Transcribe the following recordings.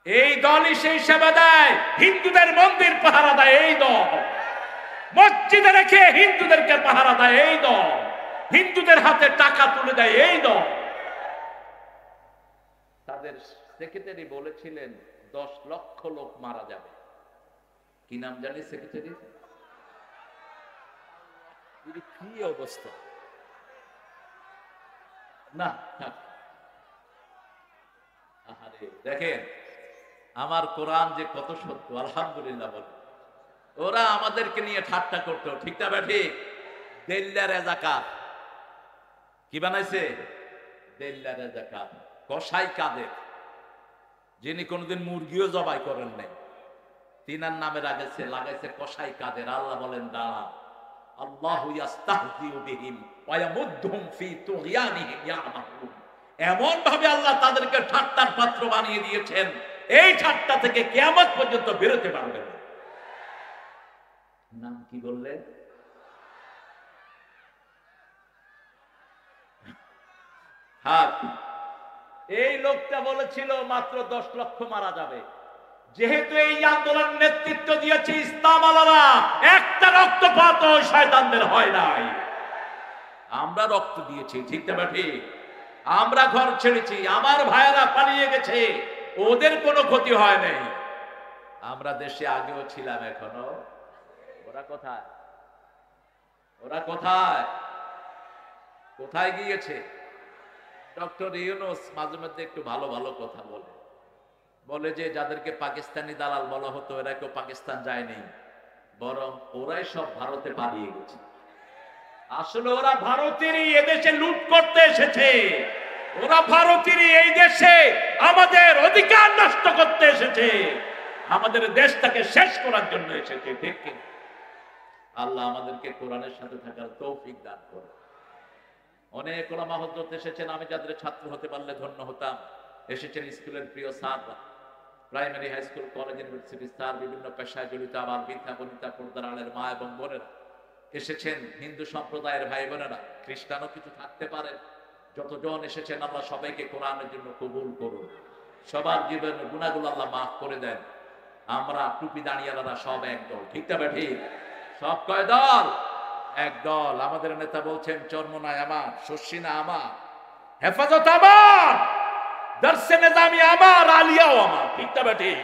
এই দলই সেই সেবা দেয়, হিন্দুদের মন্দির পাহারা দেয় এই দল, মসজিদে রেখে হিন্দুদেরকে পাহারা দেয় এই দল, হিন্দুদের হাতে টাকা তুলে দেয় এই দল। তাদের সেক্রেটারি বলেছিলেন 10 লক্ষ লোক মারা যাবে। কি নাম জানি সেক্রেটারি? কি অবস্থা না। দেখেন আমার কোরআন যে কত সত্য, আলহামদুলিল্লাহ বলে। ওরা আমাদেরকে নিয়ে ঠাট্টা করতো, ঠিক না ঠিক? দেল্লা রেজাকার কি বানাইছে? দেল্লা রেজাকার, কসাই কাদের, যিনি কোনোদিন মুরগিও জবাই করেন নাই, তিনার নামে লাগাইছে কসাই কাদের। আল্লাহ বলেন দাঁড়া, আল্লাহু ইস্তাহজিউ বিহিম ওয়া ইয়ামুদ্দুহুম ফি তুগয়ানিহিম ইয়ামাহুন। এমন ভাবে আল্লাহ তাদেরকে ঠাট্টার পাত্র বানিয়ে দিয়েছেন, এই ঠাট্টা থেকে কিয়ামত পর্যন্ত বেরোতে পারবে না। নাম কি বললেন? হ্যাঁ, এই লোকটা বলেছিল মাত্র 10 লক্ষ মারা যাবে। যেহেতু এই আন্দোলন নেতৃত্ব দিয়েছে ইসলাম আলারা, একটা রক্তপাত শয়তানদের হয় নাই। আমরা রক্ত দিয়েছি, ঠিক না ঠিক? আমরা ঘর ছেড়েছি, আমার ভাইয়েরা পালিয়ে গেছে, ওদের কোনো ক্ষতি হয় নাই। আমরা দেশে আগেও ছিলাম, এখনো। ওরা কোথায়? ওরা কোথায়? কোথায় গিয়েছে? ডক্টর ইউনূস মাঝে মধ্যে একটু ভালো ভালো কথা বলে যে যাদেরকে পাকিস্তানি দালাল বলা হতো, এরা কেউ পাকিস্তান যায়নি, বরং ওরাই সব ভারতে পালিয়ে গেছে। আসলে ওরা ভারতেরই এদেশে লুট করতে এসেছে, ওরা ভারতেরই এই দেশে আমাদের অধিকার নষ্ট করতে এসেছে, আমাদের দেশটাকে শেষ করার জন্য এসেছে, ঠিক কি? আল্লাহ আমাদেরকে কোরআনের সাথে থাকার তৌফিক দান করে। অনেক ওলামা হযরত এসেছেন, আমি যাদের ছাত্র হতে পারলে ধন্য হতাম। এসেছেন স্কুলের প্রিয় স্যাররা, primary, high school, college, university sir, বিভিন্ন পেশায় জড়িত আবার বৃদ্ধা বনিতা, পর্দার আড়ের মা এবং বোনেরা এসেছেন, হিন্দু সম্প্রদায়ের ভাই বোনেরা, খ্রিস্টানও কিছু থাকতে পারে। যতজন এসেছেন আল্লাহ সবাইকে কোরআনের জন্য কবুল করুন, সবার জীবনের গুনাহগুলো আল্লাহ মাফ করে দেন। আমরা টুপি দাঁড়িয়ালারা সব একদল, ঠিক না ঠিক? সব কয় দল? এক দল। আমাদের নেতা বলছেন চরমনায় আমার, শর্ষিনা আমার, হেফাজত আমার, দর্শে নিজামি আমার, আলিয়াও আমার, ঠিক না ঠিক?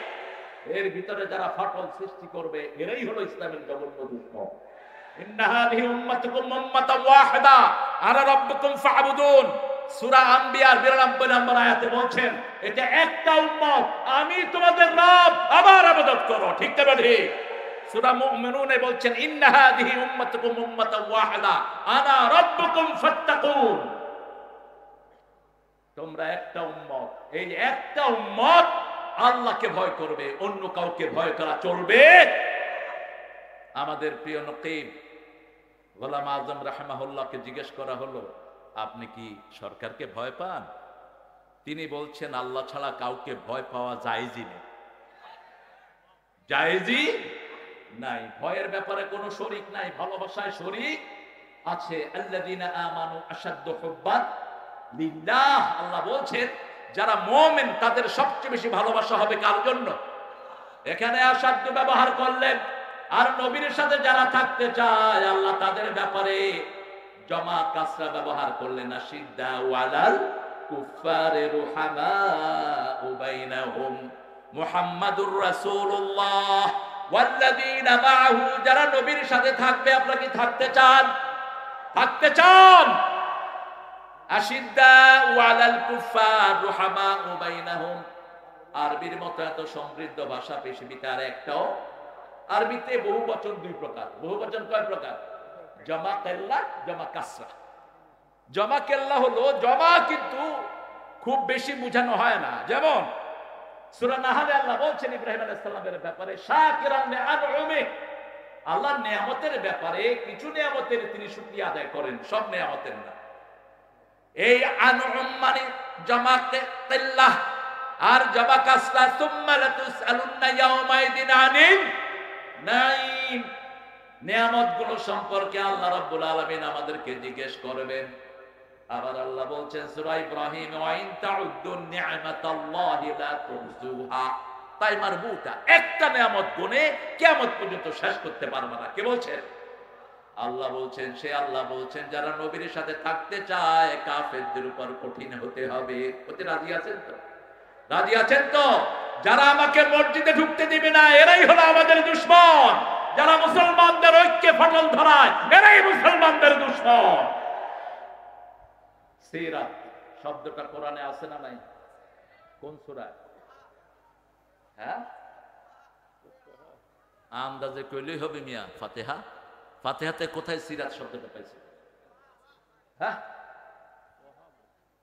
এর ভিতরে যারা ফাটল সৃষ্টি করবে এরাই হলো ইসলামের জঘন্য দুশমন। ইন্না হাযিহি উম্মাতুকুম উম্মাতান ওয়াহিদা আনা রাব্বুকুম ফা'বুদুন। সূরা আম্বিয়ার 92 নম্বর আয়াতে বলছেন এটা একটা উম্মত, আমি তোমাদের রব, আমার ইবাদত করো, ঠিক না ঠিক? সূরা মুমিনুনে বলছেন ইন্না হাযিহি উম্মাতুকুম উম্মাতান ওয়াহিদা আনা রাব্বুকুম ফাত্তাকুন। তোমরা একটা উম্মত, এই একটা উম্মত আল্লাহকে ভয় করবে, অন্য কাউকে ভয় করা চলবে। আমাদের প্রিয় নকিব গোলাম আজম রাহিমাহুল্লাহকে জিজ্ঞেস করা হলো, আপনি কি সরকারকে ভয় পান? তিনি বলছেন আল্লাহ ছাড়া কাউকে ভয় পাওয়া জায়েজই নেই, জায়েজই নাই। ভয়ের ব্যাপারে কোনো শরীক নাই, ভালোবাসায় শরীক আছে। আল্লাযীনা আমানু আশাদ্দু হুব্বান লিল্লাহ। আল্লাহ বলছেন যারা মুমিন তাদের সবচেয়ে বেশি ভালোবাসা হবে কার জন্য? এখানে আশাদ্দ ব্যবহার করলেন। আর নবীর সাথে যারা থাকতে চায় আল্লাহ তাদের ব্যাপারে জমা কাসরা ব্যবহার করলেন। আশিদ্দা ওয়ালাল কুফারে রুহামাউ বাইনাহুম মুহাম্মাদুর রাসূলুল্লাহ ওয়াল্লাযীনা মাআহু। যারা নবীর সাথে থাকবে, আপনারা কি থাকতে চান? থাকতে চান? আশিদ্দা ওয়ালাল কুফার রুহামাউ বাইনাহুম। আরবির মতো এত সমৃদ্ধ ভাষা পৃথিবীতে আর একটাও। আরবিতে বহু বচন 2 প্রকার। বহু বচন কয় প্রকার? জমা কেল্লা, জমা কাসরা। জমা কেল্লা হলো জমা, কিন্তু খুব বেশি বোঝানো হয় না। যেমন সূরা নাহলে আল্লাহ বলছেন ইব্রাহিম আলাইহিস সালামের ব্যাপারে শাকিরান লিআনউমি। আল্লাহর নিয়ামতের ব্যাপারে কিছু নিয়ামতের তিনি শুকরিয়া আদায় করেন, সব নিয়ামতের না। এই আনউম মানে জমা কেল্লা আর জমা কাসরা। সুম্মা লাতুসআলুন্না ইয়াওমাইদিন আনিন নাঈম। নিয়ামতগুলো সম্পর্কে আল্লাহ রাব্বুল আলামিন আমাদেরকে জিজ্ঞেস করবেন। আবার আল্লাহ বলছেন সূরা ইব্রাহিম, ওয়া ইন তাউদ্দু নি'মাতাল্লাহি লা তুহসুহা, তাই মারবুতা, একটা নিয়ামত গুণে কিয়ামত পর্যন্ত শেষ করতে পারবে না। কে বলছেন? আল্লাহ বলছেন। সে আল্লাহ বলছেন যারা নবীর সাথে থাকতে চায় কাফেরদের উপর কঠিন হতে হবে। ওতে রাজি আছেন তো? রাজি আছেন তো? যারা আমাকে মসজিদে ঢুকতে দিবে না এরাই হলো আমাদের দুশমন। যারা মুসলমানদের ঐক্যে ফাটল ধরায় এরাই মুসলমানদের দুশমন। সিরাত শব্দটা কোরআনে আছে না নাই? কোন সূরায়? হ্যাঁ, আন্দাজে কইলেই হবে মিয়া। ফাতিহা, ফাতিহাতে কোথায় সিরাত শব্দটা পাইছে? হ্যাঁ,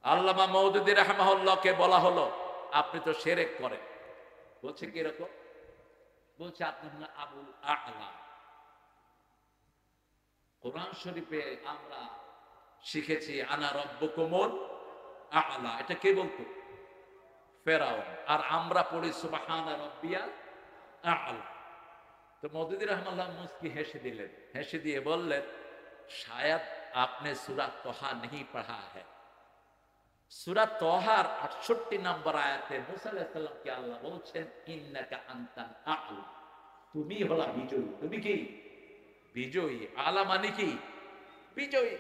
আল্লামা মওদুদী রাহমাহুল্লাহকে বলা হলো আপনি তো শিরক করেন। বলছে কি রকম? বলছে আপনি হলেন আবুল আ'লা। কোরআন শরীফে আমরা শিখেছি আনা রব্বুকুমুল আ'লা, এটা কে বলতো? ফেরাউন। আর আমরা পড়ি সুবহানা রাব্বিয়াল আ'লা। তো মওদুদী রাহমাহুল্লাহ মুস্কি হেসে দিলেন, হেসে দিয়ে বললেন শায়দ আপনি সূরা তোহা नहीं पढ़ा है। সূরা তোহার 68 নম্বর আয়াতে মুসা আলাইহিস সালামকে আল্লাহ বলছেন ইন্নাকা আনতাল আ'লা, তুমি হলা বিজয়ী। তুমি কি? বিজয়ী। আলা মানে কি? বিজয়ী।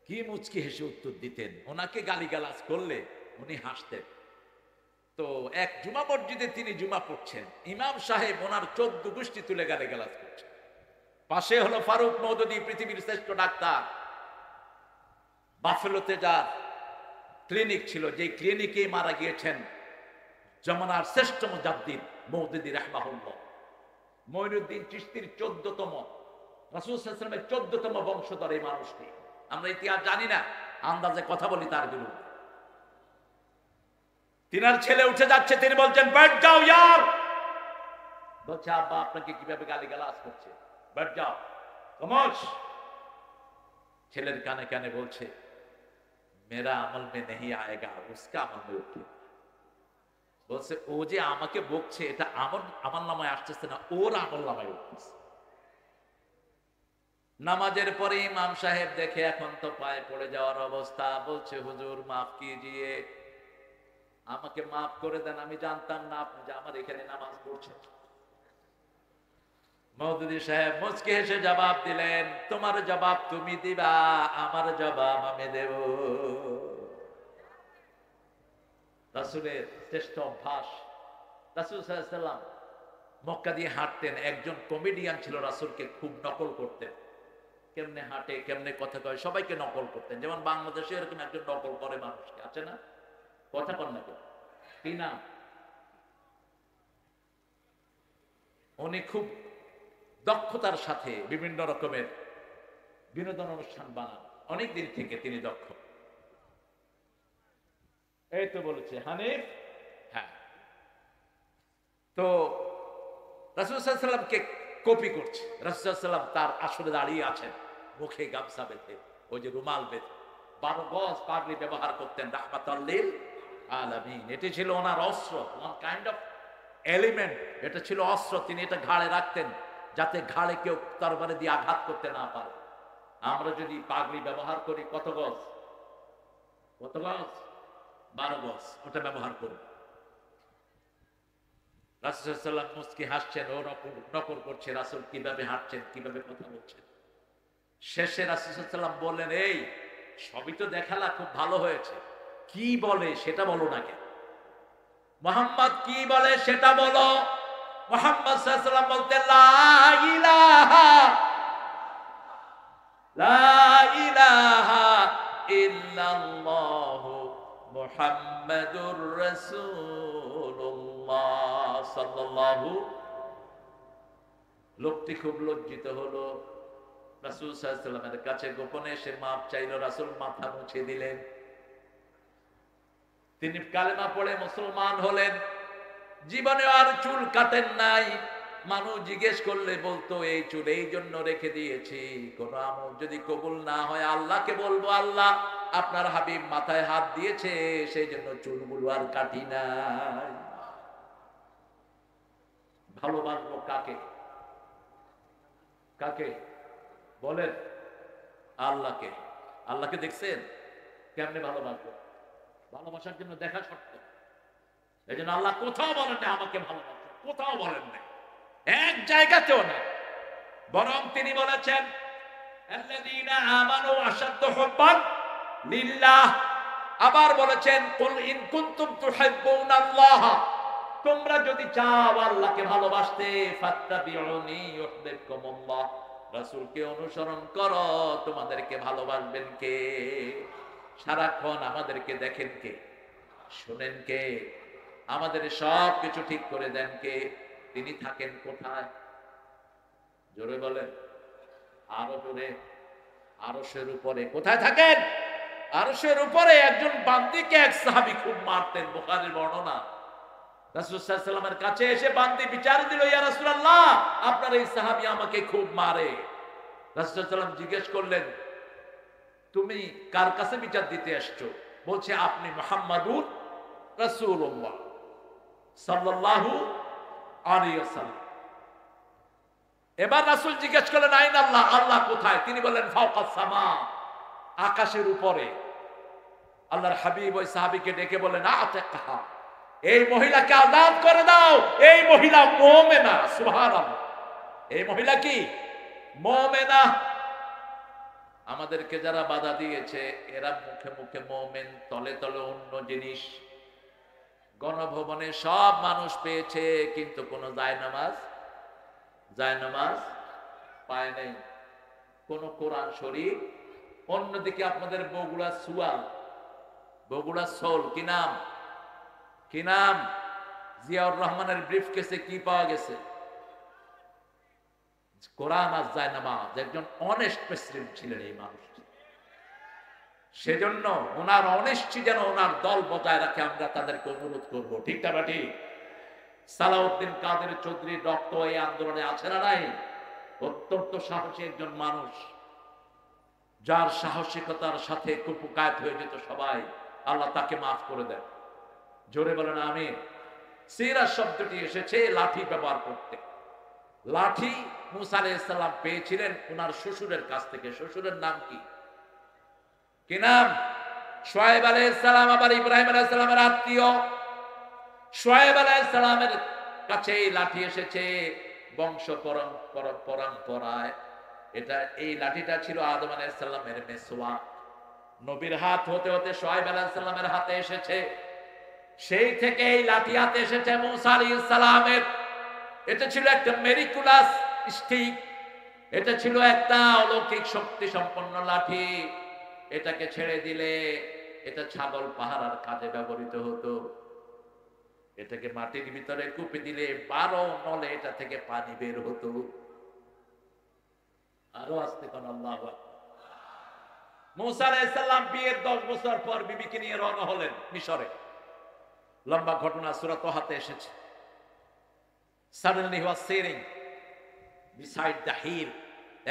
কি মুচকি হেসে উত্তর দিতেন। ওনাকে গালিগালাজ করলে উনি হাসতেন। তো এক জুমা মসজিদে তিনি জুমা পড়ছেন, ইমাম সাহেব ওনার 14 গোষ্ঠী তুলে গালিগালাজ করছেন। পাশে হলো ফারুক মওদুদী, পৃথিবীর শ্রেষ্ঠ ডাক্তার। বাফেলোতে যার ক্লিনিক ছিল, যে ক্লিনিকে মারা গিয়েছেন জামানার শ্রেষ্ঠ মুজাদ্দিদ মওদুদী রাহমাহুল্লাহ। মঈনুদ্দিন চিশতির 14তম, রাসূল সাল্লাল্লাহু আলাইহি ওয়াসাল্লামের 14তম বংশধর এই মানুষটি। আমরা ইতিহাস জানি না, আন্দাজে কথা বলি তার বিরুদ্ধে। তিনার ছেলে উঠে যাচ্ছে, তিনি বলছেন बैठ जाओ यार। বলছে আব্বা আপনাকে কিভাবে গালিগালাজ করছে, बैठ जाओ খামোশ। ছেলের কানে কানে বলছে मेरा अमल में नहीं आएगा, उसका अमल में उठेगा। বলছে ও যে আমাকে বকছে এটা আমার আমল নামায় আসতেছে না, ওর আমল নামায় উঠতেছে। নামাজের পরে ইমাম সাহেব দেখে এখন তো পায়ে পড়ে যাওয়ার অবস্থা। বলছে হুজুর মাফ কিজিয়ে, আমাকে মাফ করে দেন, আমি জানতাম না আপনি যে আমার এখানে নামাজ পড়ছেন। মওদুদী সাহেব মুচকি হেসে জবাব দিলেন তোমার জবাব তুমি দিবা, আমার জবাব আমি দেব। রাসূলের শ্রেষ্ঠ অভ্যাস। রাসূল সাল্লাল্লাহু আলাইহি ওয়াসাল্লাম মক্কা দিয়ে হাঁটতেন, একজন কমেডিয়ান ছিল রাসূলকে খুব নকল করতেন। কেমনে হাঁটে, কেমনে কথা কয়, সবাইকে নকল করতেন। যেমন বাংলাদেশে এরকম একজন নকল করে মানুষকে আছে না? কথা কন না কেন? কি নাম? উনি খুব দক্ষতার সাথে বিভিন্ন রকমের বিনোদন অনুষ্ঠান বানান, অনেক দিন থেকে তিনি দক্ষ। এই তো বলেছে হানিফ। হ্যাঁ, তো রাসূল সাল্লাল্লাহু আলাইহি ওয়াসাল্লামকে কপি করছে। রাসূল সাল্লাল্লাহু আলাইহি ওয়াসাল্লাম তার আসলে দাঁড়িয়ে আছেন, মুখে গামছা বেঁধে, ওই যে রুমাল বেঁধে, 12 গজ পাগড়ি ব্যবহার করতেন রাহমাতাল লিল আলামিন। এটি ছিল ওনার অস্ত্র, ওয়ান কাইন্ড অফ এলিমেন্ট। এটা ছিল অস্ত্র, তিনি এটা ঘাড়ে রাখতেন যাতে ঘাড়ে কেউ তরবারি দিয়ে আঘাত করতে না পারে। আমরা যদি পাগড়ি ব্যবহার করি কত গজ? কত গজ? 12 গজ, ওটা ব্যবহার করব। রাসূল সাল্লাল্লাহু আলাইহি ওয়াসাল্লাম মুস্কি হাসছেন, ও নকল করছে রাসূল কিভাবে হাঁটছেন, কিভাবে কথা বলছেন। শেষে রাসূল সাল্লাল্লাহু আলাইহি ওয়াসাল্লাম বললেন এই সবই তো দেখালা, খুব ভালো হয়েছে, কি বলে সেটা বলো না কেন? মুহাম্মদ কি বলে সেটা বলো। মুহাম্মদ সাল্লাল্লাহু আলাইহি ওয়াসাল্লাম বলতেন লা ইলাহা ইল্লাল্লাহু মুহাম্মাদুর রাসূলুল্লাহ সাল্লাল্লাহু। লোকটি খুব লজ্জিত হলো, রাসূল সাল্লাল্লাহু আলাইহি ওয়াসাল্লামের কাছে গোপনে এসে মাপ চাইল। রাসূল মাথা মুছে দিলেন। তিনি কালেমা পড়ে মুসলমান হলেন। জীবনে আর চুল কাটেন নাই। মানুষ জিজ্ঞেস করলে বলতো এই চুল এই জন্য রেখে দিয়েছি, কোন আমল যদি কবুল না হয় আল্লাহকে বলবো আল্লাহ আপনার হাবিব মাথায় হাত দিয়েছে সেই জন্য চুলগুলো আর কাটি নাই। ভালোবাসবো কাকে? কাকে বলেন? আল্লাহকে। আল্লাহকে দেখছেন? কেমনে ভালোবাসবো? ভালোবাসার জন্য দেখা শর্ত। এই জন্য আল্লাহ কোথাও বলেন না আমাকে ভালোবাসো, কোথাও বলেন না, এক জায়গাতেও না। বরং তিনি বলেছেন আল্লাযীনা আমানু আশাদ্দু হুব্বান লিল্লাহ। আবার বলেছেন কুল ইন কুনতুম তুহিব্বুনাল্লাহ, তোমরা যদি চাও আল্লাহকে ভালোবাসতে ফাত্তাবিউনি ইউহিব্বুকুমুল্লাহ, রাসূলকে অনুসরণ করো, তোমাদেরকে ভালোবাসবেন কে? সারাক্ষণ আমাদেরকে দেখেন কে? শুনেন কে? আমাদের সব কিছু ঠিক করে দেন কে? তিনি থাকেন কোথায়? জোরে বলেন, আরো জোরে। আরশের উপরে। কোথায় থাকেন? আরশের উপরে। একজন বান্দীকে এক সাহাবী খুব মারতেন, বুখারীর বর্ণনা। রাসূল সাল্লাল্লাহু আলাইহি ওয়াসাল্লামের কাছে এসে বান্দী বিচার দিল, ইয়া রাসূলুল্লাহ, আপনার এই সাহাবী আমাকে খুব মারে। রাসূল সাল্লাল্লাহু আলাইহি ওয়াসাল্লাম জিজ্ঞেস করলেন, তুমি কার কাছে বিচার দিতে আসছো? বলছে আপনি মুহাম্মাদুর রাসূলুল্লাহ সাল্লাল্লাহু আলাইহি ওয়াসাল্লাম। এবার রাসূল জিজ্ঞেস করলেন আইন আল্লাহ, আল্লাহ কোথায়? তিনি বললেন ফাওকাস সামা, আকাশের উপরে। আল্লাহর হাবিব ওই সাহাবীকে ডেকে বললেন আতাকহা, এই মহিলাকে আযাদ করে দাও, এই মহিলা মুমিনা। সুবহানাল্লাহ। এই মহিলা কি? মুমিনা। আমাদেরকে যারা বাধা দিয়েছে এরা মুখে মুখে মুমিন, তলে তলে অন্য জিনিস। গণভবনে সব মানুষ পেয়েছে, কিন্তু কোন জায়নামাজ পায় নাই, কোন কোরআন শরীফ। অন্যদিকে আপনাদের বগুড়া সুয়াল, বগুড়া সোল, কি নাম? কি নাম? জিয়াউর রহমানের ব্রিফকেসে কি পাওয়া গেছে? কোরআন আর জায়নামাজ। একজন অনেস্ট প্রেসিডেন্ট ছিলেন এই মানুষটি, সেজন্য ওনার অনেস্টি যেন ওনার দল বজায় রাখে, আমরা তাদেরকে অনুরোধ করবো। ঠিক না ঠিক? সালাউদ্দিন কাদের চৌধুরীর রক্ত এই আন্দোলনে আছে না নাই? অত্যন্ত সাহসী একজন মানুষ, যার সাহসিকতার সাথে কুপুকায়ত হয়ে যেত সবাই। আল্লাহ তাকে মাফ করে দেন। জোরে বলেন আমিন। সিরাত শব্দটি এসেছে লাঠি ব্যবহার করতে। লাঠি মুসা আলাইহিস সালাম পেয়েছিলেন ওনার শ্বশুরের কাছ থেকে। শ্বশুরের নাম কি? কি নাম? শুআয়ব আলাইহিস সালাম। আবার ইব্রাহিম আলাইহিস সালামের আত্মীয়। শুআয়ব আলাইহিস সালামের কাছে এই লাঠি এসেছে বংশ পরম্পরায়। এটা, এই লাঠিটা ছিল আদম আলাইহিস সালামের মেসওয়াক। নবীর হাত হতে হতে শুআয়ব আলাইহিস সালামের হাতে এসেছে। সেই থেকে এই লাঠি হাতে এসেছে মুসা আলাইহিস সালামের। এটা ছিল একটা মেরিকুলাস স্টিক, এটা ছিল একটা অলৌকিক শক্তি সম্পন্ন লাঠি। এটাকে ছেড়ে দিলে এটা ছাগল পাহারার কাজে ব্যবহৃত হতো। এটাকে মাটির ভিতরে কুপে দিলে 12 নলে এটা থেকে পানি বের হতো। আরো আসতে কোন আল্লাহু আকবার। মুসা আলাইহিস সালাম বিয়ের 10 বছর পর বিবিকে নিয়ে রওনা হলেন মিশরে। লম্বা ঘটনা, সূরা তাহাতে এসেছে। Suddenly he was sitting beside the hill,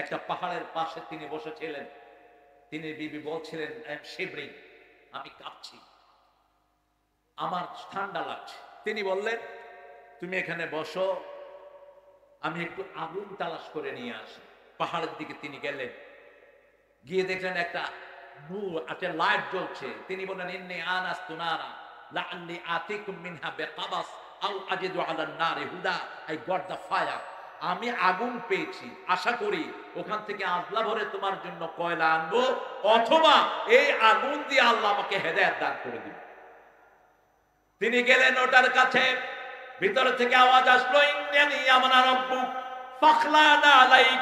একটা পাহাড়ের পাশে তিনি বসেছিলেন। তিনি বিবি বলছিলেন I am shivering, আমি কাঁপছি, আমার ঠান্ডা লাগছে। তিনি বললেন তুমি এখানে বসো, আমি একটু আগুন তালাশ করে নিয়ে আসি। পাহাড়ের দিকে তিনি গেলেন, গিয়ে দেখলেন একটা নূর, একটা লাইট জ্বলছে। তিনি বললেন ইন্নী আনাস্তু নারা লাআল্লি আতিকুম মিনহা বিকাবাস আও আজিদু আলান নারি হুদা, আই গট দ্য ফায়ার। আমি আগুন পেয়েছি, আশা করি ওখান থেকে আজলা ভরে তোমার জন্য কয়লা আনবো, অথবা এই আগুন দিয়ে আল্লাহ আমাকে হেদায়েত দান করে দিবেন। তিনি গেলেন ওটার কাছে, ভিতর থেকে আওয়াজ আসলো ইন্নানি আমানা রাব্বুক ফাখলানা আলাইক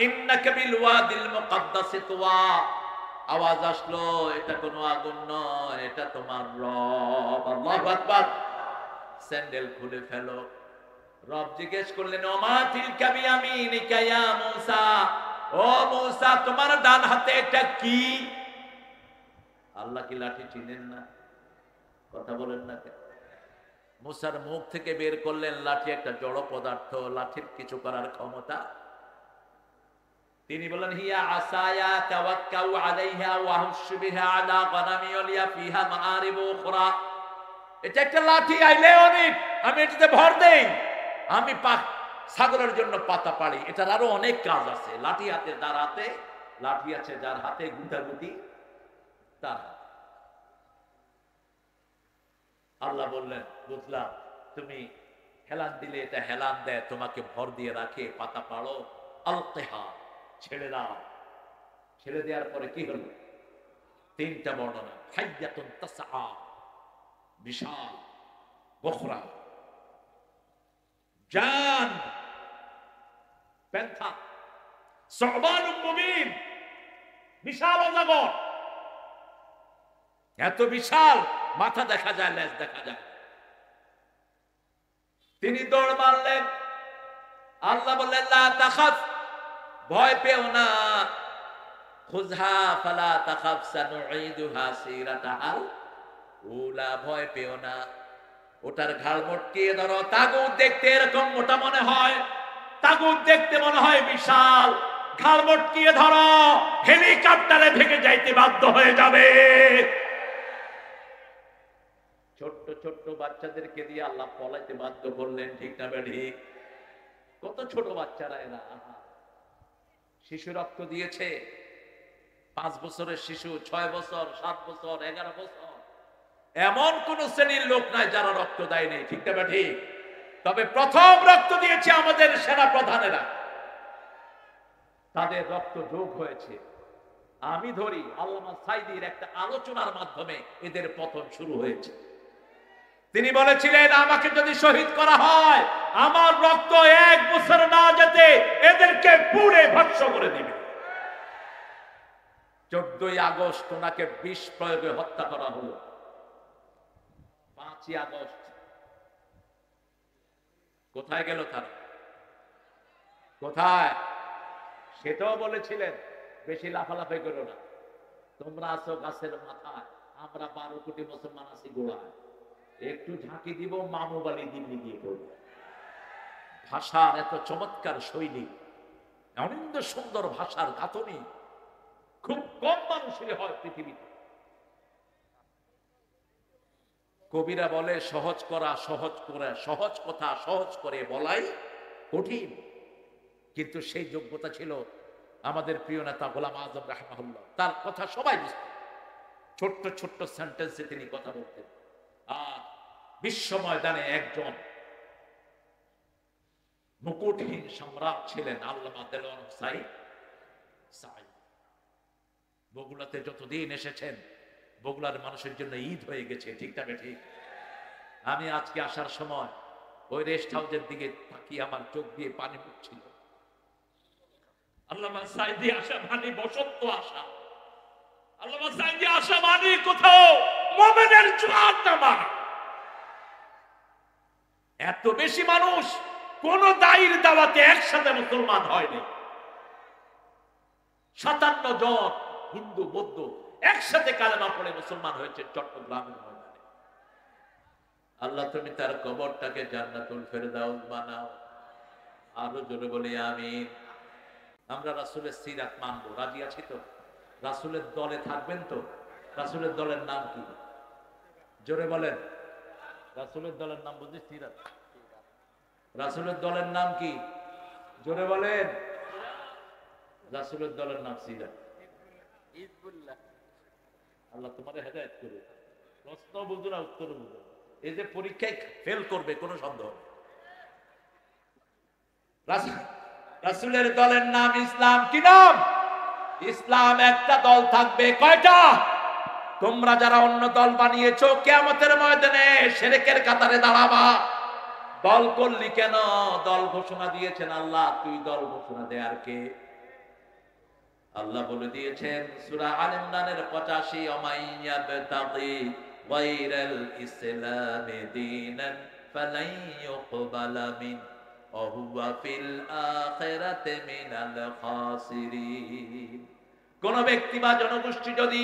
ইন্নাকা বিল ওয়াদিল মুকাদ্দাসি তুওয়া। আওয়াজ আসলো এটা কোনো আগুন নয়, এটা তোমার রব। আল্লাহু আকবার। স্যান্ডেল খুলে ফেলো। রব জিজ্ঞেস করলেন ওমা তিলকা বিয়ামিনিকা ইয়া মূসা, ও মূসা তোমার ডান হাতে এটা কি? আল্লাহ কি লাঠি চিনেন না? কথা বলেন না কেন? মূসার মুখ থেকে বের করলেন লাঠি একটা জড় পদার্থ, লাঠির কিছু করার ক্ষমতা। তিনি বলেন হিয়া আসায়া তাওয়াক্কাউ আলাইহা ওয়া হুশু বিহা আলা গনামি ওয়ালিয়া ফিহা মাআরিবু উখরা। এটা একটা লাঠি, আই লে অন ইট, আমি এটাতে ভর দেই, আমি ছাগলের জন্য পাতা পাড়ি। এটার আরো অনেক কাজ আছে। লাঠি হাতে যার হাতে, লাঠি আছে যার হাতে, গুটাগুটি তার হাতে। আল্লাহ বললেন, বুঝলাম তুমি হেলান দিলে এটা হেলান দেয়, তোমাকে ভর দিয়ে রাখে, পাতা পাড়ো, আলতেহা, ছেড়ে দাও। ছেড়ে দেওয়ার পরে কি হলো? তিনটা বর্ণনা। হাইয়াতুন তাসআ, বিশাল বখরা, জান পেন্থা, সবানুম মুবিন, বিশাল অজগর, এত বিশাল, মাথা দেখা যায়, লেজ দেখা যায়। তিনি দৌড় মারলেন। আল্লাহ বললেন, লা তাখাফ, ভয় পেও না, খুযহা ফালা তাখাফ সানুঈদুহা সিরাতাহাল উলা, ভয় পেও না, ওটার ঘাড় মটকিয়ে ধরো। তাগুত দেখতে এরকম মোটা মনে হয়, তাগুত দেখতে মনে হয় বিশাল, ঘাড় মটকিয়ে ধরো, হেলিকপ্টারে ভেঙে যাইতে বাধ্য হয়ে যাবে। ছোট্ট ছোট্ট বাচ্চাদেরকে দিয়ে আল্লাহ পলাইতে বাধ্য করলেন, ঠিক না ঠিক? কত ছোট বাচ্চারা এরা, শিশু রক্ত দিয়েছে, 5 বছরের শিশু, 6 বছর, 7 বছর, 11 বছর, এমন কোন শ্রেণীর লোক নাই যারা রক্ত দেয়নি, ঠিক না ঠিক? তবে প্রথম রক্ত দিয়েছে আমাদের সেনা প্রধানেরা, তাদের রক্ত যোগ হয়েছে। আমি ধরি আল্লামা সাইদির একটা আলোচনার মাধ্যমে এদের পতন শুরু হয়েছে। তিনি বলেছিলেন, আমাকে যদি শহীদ করা হয়, আমার রক্ত 1 বছর না যেতে এদেরকে পুড়ে ভস্ম করে দিবে। 14ই আগস্ট ওনাকে বিষ প্রয়োগে হত্যা করা হলো। 5ই আগস্ট কোথায় গেল তারা? কোথায়? সেটাও বলেছিলেন, বেশি লাফালাফি করো না, তোমরা আছো গাছের মাথায়, আমরা 12 কোটি মুসলমান আছি গোড়ায়, একটু ঝাঁকি দিব, মামু বাড়ি দিল্লি গিয়ে করবো। ভাষার এত চমৎকার শৈলী, অনিন্দ সুন্দর ভাষার গাঁথনি খুব কম মানুষের হয় পৃথিবীতে। কবিরা বলে, সহজ করা সহজ করে, সহজ কথা সহজ করে বলাই কঠিন। কিন্তু সেই যোগ্যতা ছিল আমাদের প্রিয় নেতা গোলাম আজম রাহিমাহুল্লাহ। তার কথা সবাই বুঝত, ছোট্ট ছোট্ট সেন্টেন্সে তিনি কথা বলতেন। আর বিশ্ব ময়দানে একজন মুকুটহীন সম্রাট ছিলেন আল্লামা দেলোয়ার হোসাইন সাঈদ। বগুড়াতে যতদিন এসেছেন, বগুড়ার মানুষের জন্য ঈদ হয়ে গেছে, ঠিক না ঠিক? আমি আজকে আসার সময় ওই রেস্ট হাউসের দিকে তাকিয়ে আমার চোখ দিয়ে পানি পড়ছিল। আল্লামা সাঈদী আসা মানে বসন্ত আসা, আল্লামা সাঈদী আসা মানে কোথাও মুমিনের জোয়ার নামা। এত বেশি মানুষ কোন দায়ীর দাওয়াতে একসাথে মুসলমান হয়নি। 57 জন হিন্দু বৌদ্ধ একসাথে কালেমা পড়ে মুসলমান হয়েছে চট্টগ্রামের ময়দানে। আল্লাহ তুমি তার কবরটাকে জান্নাতুল ফেরদাউস বানাও। আরো জোরে বলি আমিন। আমরা রাসূলের সিরাত মানবো, রাজি আছি তো? রাসূলের দলে থাকবেন তো? রাসূলের দলের নাম কি? জোরে বলেন। রাসূলের দলের নাম বুঝি সিরাত। রাসূলের দলের নাম কি? জোরে বলেন। রাসূলের দলের নাম সিরাত। আল্লাহ তোমারে হেদায়েত করুন। প্রশ্ন বুঝো না, উত্তর বুঝো। এই যে পরীক্ষায় ফেল করবে কোনো সন্দেহ নেই। রাসূলের দলের নাম ইসলাম। কি নাম? ইসলাম। একটা দল থাকবে, কয়টা? তোমরা যারা অন্য দল বানিয়েছো, কিয়ামতের ময়দানে শিরকের কাতারে দাঁড়াবা। দল করলি কেন? দল ঘোষণা দিয়েছেন আল্লাহ, তুই দল ঘোষণা দে আর কে? আল্লাহ বলে দিয়েছেন সূরা আল ইমরানের 85, ওমাইয়াবতাগি গায়রাল ইসলামি দীনান ফালাই ইউকবালা মিন ওয়া হুয়া ফিল আখিরাতি মিনাল খাসিরিন। কোন ব্যক্তি বা জনগোষ্ঠী যদি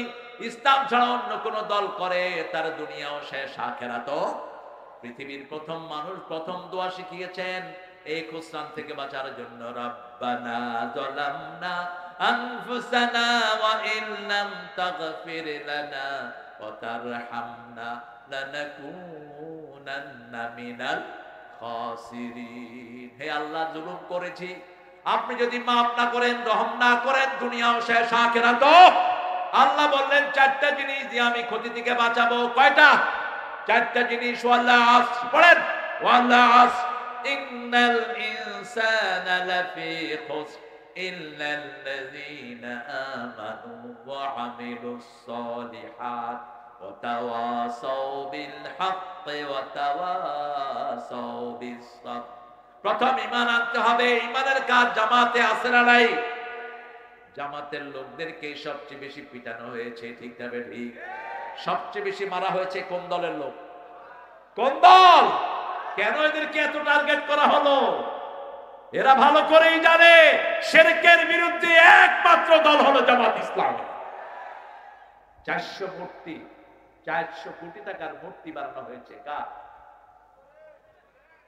ইসলাম ছাড়া অন্য কোন দল করে, তার দুনিয়াও শেষ, আখিরাতও। পৃথিবীর প্রথম মানুষ প্রথম দোয়া শিখিয়েছেন এই খুসরান থেকে বাঁচার জন্য, রব্বানা যালামনা আনফুসানা ওয়া ইল্লাম তাগফির লানা ওয়া তারহামনা লানাকুনান্না মিনাল খাসিরিন। হে আল্লাহ, জুলুম করেছি, আপনি যদি মাফ না করেন, রহম না করেন, দুনিয়াও শেষ, আখিরাতও। আল্লাহ বললেন 4টা জিনিস দিয়ে আমি ক্ষতি থেকে বাঁচাবো। কয়টা? চারটা জিনিস ওয়াল্লাহ আস পড়েন ওয়াল্লাহ আস ইন্নাল ইনসানা লাফি খুসর ইল্লাল্লাযীনা আমানু ওয়া আমিলুস সালিহাত ওয়া তাওয়াসাউ বিল হাক্কি ওয়া তাওয়াসাউ বিস সাবর। প্রথম ঈমান আনতে হবে। ঈমানের কাজ জামাতে আছে না নাই? জামাতের লোকদেরকে সবচেয়ে বেশি পিটানো হয়েছে, ঠিক না ঠিক? সবচেয়ে বেশি মারা হয়েছে কোন দলের লোক? কোন দল? কেন এদেরকে এত টার্গেট করা হলো? এরা ভালো করেই জানে শিরকের বিরুদ্ধে একমাত্র দল হলো জামাত ইসলামী। 400 কোটি টাকার মূর্তি বানানো হয়েছে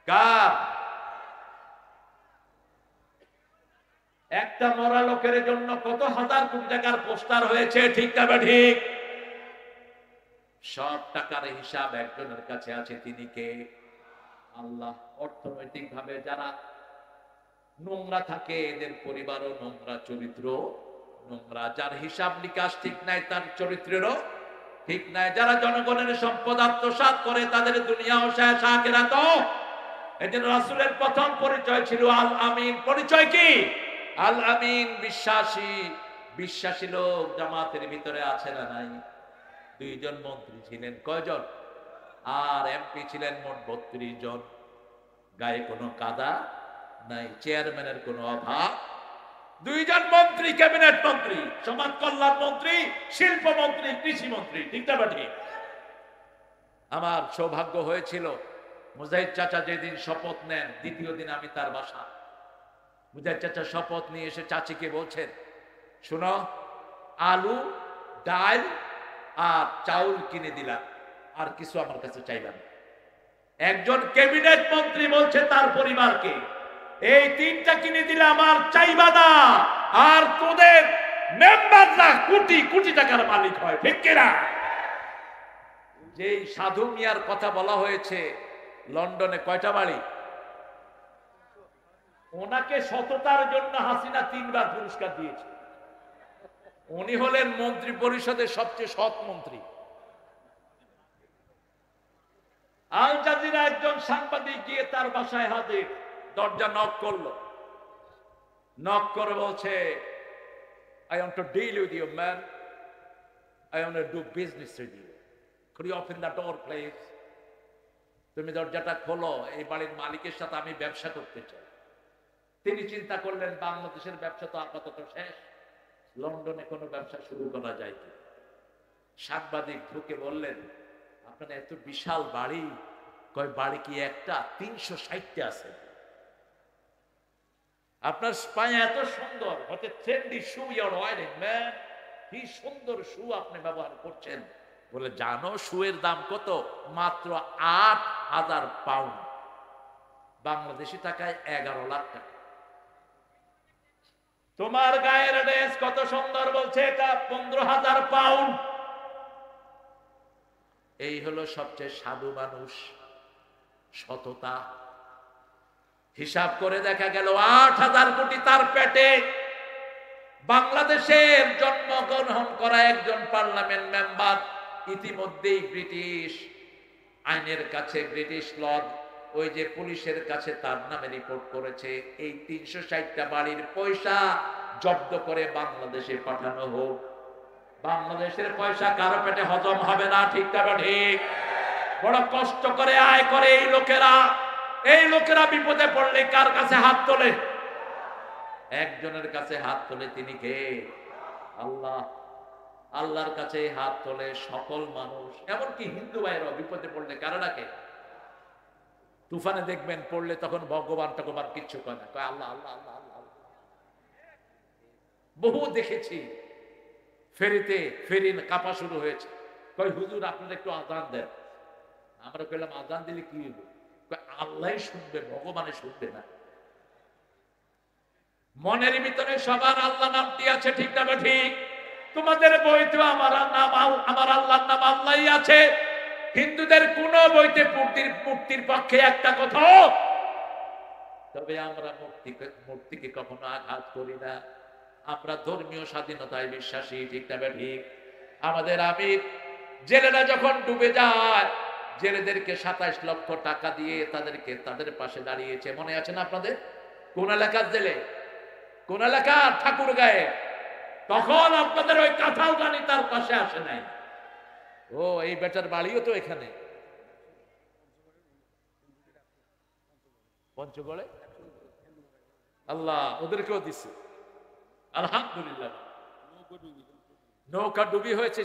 কার? একটা মরা লোকের জন্য কত হাজার কোটি টাকার পোস্টার হয়েছে, ঠিক না ঠিক? সব টাকার হিসাব একজনের কাছে আছে, তিনি কে? আল্লাহ। অর্থনৈতিক ভাবে যারা নোংরা থাকে এদের পরিবারও নোংরা, চরিত্র নোংরা। যার হিসাব নিকাশ ঠিক নাই তার চরিত্রেরও ঠিক নাই। যারা জনগণের সম্পদ আত্মসাৎ করে তাদের দুনিয়াও শেষ, আখিরাতও। এজন্য রাসূলের প্রথম পরিচয় ছিল আল আমিন। পরিচয় কি? আল আমিন, বিশ্বাসী। বিশ্বাসী লোক জামাতের ভিতরে আছে না নাই? 2 জন মন্ত্রী ছিলেন, কয়জন? আর এমপি ছিলেন মোট 32 জন। গায়ে কোনো কাদা নাই, চেয়ারম্যানের কোনো অভাব। 2 জন মন্ত্রী, ক্যাবিনেট মন্ত্রী, সমাজ কল্যাণ মন্ত্রী, শিল্প মন্ত্রী, কৃষি মন্ত্রী, ঠিক না ঠিক? আমার সৌভাগ্য হয়েছিল মুজাহিদ চাচা যেদিন শপথ নেন, দ্বিতীয় দিন আমি তার বাসা। মুজাহিদ চাচা শপথ নিয়ে এসে চাচিকে বলছেন, শুনো, আলু, ডাল আর চাউল কিনে দিলাম, আর কিছু আমার কাছে চাইলাম। একজন ক্যাবিনেট মন্ত্রী বলছে তার পরিবারকে, এই 3টা কিনে দিলাম আর চাইবা না। আর তোদের মেম্বাররা কোটি কোটি টাকার মালিক হয়, ঠিক কিনা? যেই সাধু মিয়ার কথা বলা হয়েছে, লন্ডনে কয়টা বাড়ি? ওনাকে সততার জন্য হাসিনা 3 বার পুরস্কার দিয়েছে। উনি হলেন মন্ত্রী পরিষদের সবচেয়ে সৎ মন্ত্রী। আল জাজিরা একজন সাংবাদিক গিয়ে তার বাসায় হাজির, দরজা নক করলো। নক করে বলছে, I want to deal with you, man. I want to do business with you. Could you open the door, please? তুমি দরজাটা খোলো, এই বাড়ির মালিকের সাথে আমি ব্যবসা করতে চাই। তিনি চিন্তা করলেন, বাংলাদেশের ব্যবসা তো আপাতত শেষ, লন্ডনে কোনো ব্যবসা শুরু করা যায় কি? সাংবাদিক ঢুকে বললেন, আপনার এত বিশাল বাড়ি? কয়, বাড়ি কি একটা? 360টা আছে। আপনার পায়ে এত সুন্দর, হতে trendy shoe your wearing, man. কি সুন্দর শু আপনি ব্যবহার করছেন। বলে, জানো শুয়ের দাম কত? মাত্র 8,000 পাউন্ড, বাংলাদেশি টাকায় 11 লাখ টাকা। তোমার গায়ের ড্রেস কত সুন্দর, বলছে এটা 15,000 পাউন্ড। এই হলো সবচেয়ে সাধু মানুষ, সততা। হিসাব করে দেখা গেল 8,000 কোটি তার পেটে। বাংলাদেশের জন্মগ্রহণ করা একজন পার্লামেন্ট মেম্বার ইতিমধ্যেই ব্রিটিশ আইনের কাছে, ব্রিটিশ ল, ওই যে পুলিশের কাছে তার নামে রিপোর্ট করেছে, এই 360টা বাড়ির পয়সা জব্দ করে বাংলাদেশে পাঠানো হোক। বাংলাদেশের পয়সা কারো পেটে হজম হবে না, ঠিক না ঠিক? বড় কষ্ট করে আয় করে এই লোকেরা। এই লোকেরা বিপদে পড়লে কার কাছে হাত তোলে? একজনের কাছে হাত তোলে, তিনি কে? আল্লাহ। আল্লাহর কাছে হাত তোলে সকল মানুষ, এমনকি হিন্দু ভাইয়েরাও বিপদে পড়লে কারা ডাকে? তুফানে দেখবেন পড়লে তখন ভগবান টগবান কিচ্ছু কয় না, কয় আল্লাহ আল্লাহ আল্লাহ আল্লাহ। বহু দেখেছি ফেরিতে, ফেরি কাঁপা শুরু হয়েছে, কয় হুজুর আপনারা একটু আজান দেন। আমরা কইলাম আজান দিলে কি হইব? আল্লাহ শুনবে, ভগবানে শুনবে না। মনের ভিতরে সবার আল্লাহ নামটি আছে, ঠিক না ঠিক? তোমাদের বইতে আমার নাম, আমার আল্লাহর নাম আল্লাহই আছে। হিন্দুদের কোন বইতে মূর্তির পক্ষে একটা কথা। তবে আমরা মূর্তিকে কখনো আঘাত করি না। আমরা ধর্মীয় স্বাধীনতায় বিশ্বাসী, ঠিক না ঠিক? আমাদের আমির জেলেরা যখন ডুবে যায়, জেলেদেরকে 27 লক্ষ টাকা দিয়ে তাদেরকে তাদের পাশে দাঁড়িয়েছে, মনে আছে না আপনাদের? কোন এলাকার জেলে, কোন এলাকার? ঠাকুরগাঁয়ে। তখন আপনাদের ওই কাঁঠাল রানী তার পাশে আসে নাই। ও, এই বেটার বাড়িও তো এখানে পঞ্চগড়ে। আল্লাহ ওদেরকেও দিছে, আলহামদুলিল্লাহ। নৌকা ডুবি হয়েছে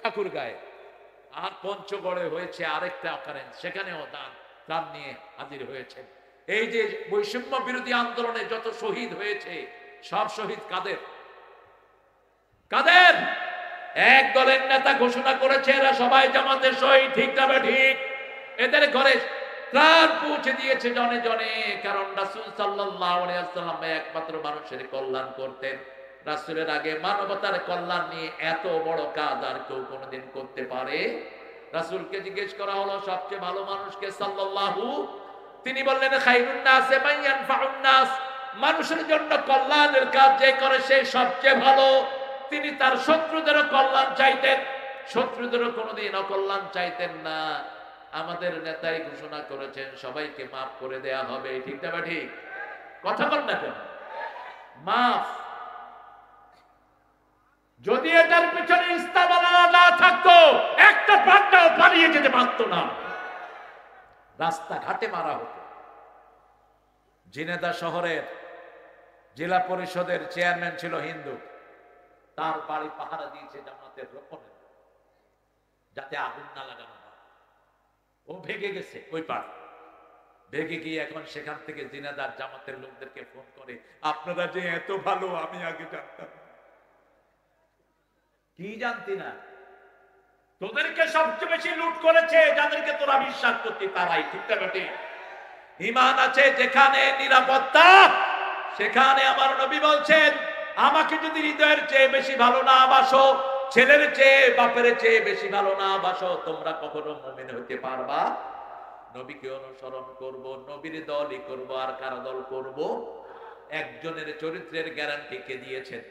ঠাকুরগাঁয়ে, আর পঞ্চগড়ে হয়েছে আরেকটা অকারেন্স, সেখানেও দান নিয়ে হাজির হয়েছেন। এই যে বৈষম্য বিরোধী আন্দোলনে যত শহীদ হয়েছে, সব শহীদ কাদের? কাদের? এক দলের নেতা ঘোষণা করেছে এরা সবাই জামাতের শহীদ, ঠিক তবে ঠিক। এদের ঘরে ত্রাণ পৌঁছে দিয়েছে জনে জনে, কারণ রাসূল সাল্লাল্লাহু আলাইহি ওয়াসাল্লাম একমাত্র মানুষের কল্যাণ করতেন। রাসূলের আগে মানবতার কল্যাণ নিয়ে এত বড় কাজ আর কেউ কোনোদিন করতে পারে? রাসূলকে জিজ্ঞেস করা হলো সবচেয়ে ভালো মানুষকে, সাল্লাল্লাহু, তিনি বললেন খায়রুন নাসি মান ইয়ানফাউন নাস, মানুষের জন্য কল্যাণের কাজ যে করে সে সবচেয়ে ভালো। তিনি তার শত্রুদেরও কল্যাণ চাইতেন, শত্রুদেরও কোনোদিন অকল্যাণ চাইতেন না। আমাদের নেতাই ঘোষণা করেছেন সবাইকে মাফ করে দেয়া হবে, ঠিক না ঠিক? কথা বল না কেন? মাফ। যদি এটার পিছনে ইসলাম না থাকতো, একটা প্রাণটাও পালিয়ে যেতে পারত না, রাস্তাঘাটে মারা হতো। ঝিনেদা শহরের জেলা পরিষদের চেয়ারম্যান ছিল হিন্দু, তার বাড়ি পাহারা দিয়েছে জামাতের রোপণে, যাতে আগুন না লাগানো হয়। ও ভেগে গেছে ওই পাড়, ভেগে গিয়ে এখন সেখান থেকে জিনাদার জামাতের লোকদেরকে ফোন করে, আপনারা যে এত ভালো আমি আগে জানতাম। কি জানতি না? তোদেরকে সবচেয়ে বেশি লুট করেছে যাদেরকে তোরা বিশ্বাস করতি তারাই, ঠিক না বেটি? ঈমান আছে যেখানে নিরাপত্তা, সেখানে আমার নবী বলছেন আমাকে যদি হৃদয়ের চেয়ে বেশি ভালো না বাসো, ছেলের চেয়ে বাপের চেয়ে বেশি ভালো না বাসো, তোমরা কখনো মুমিন হতে পারবা? নবীকে অনুসরণ করব, নবীর দলই করব, আর কার দল করব? একজনের চরিত্রের গ্যারান্টি কে দিয়েছেন?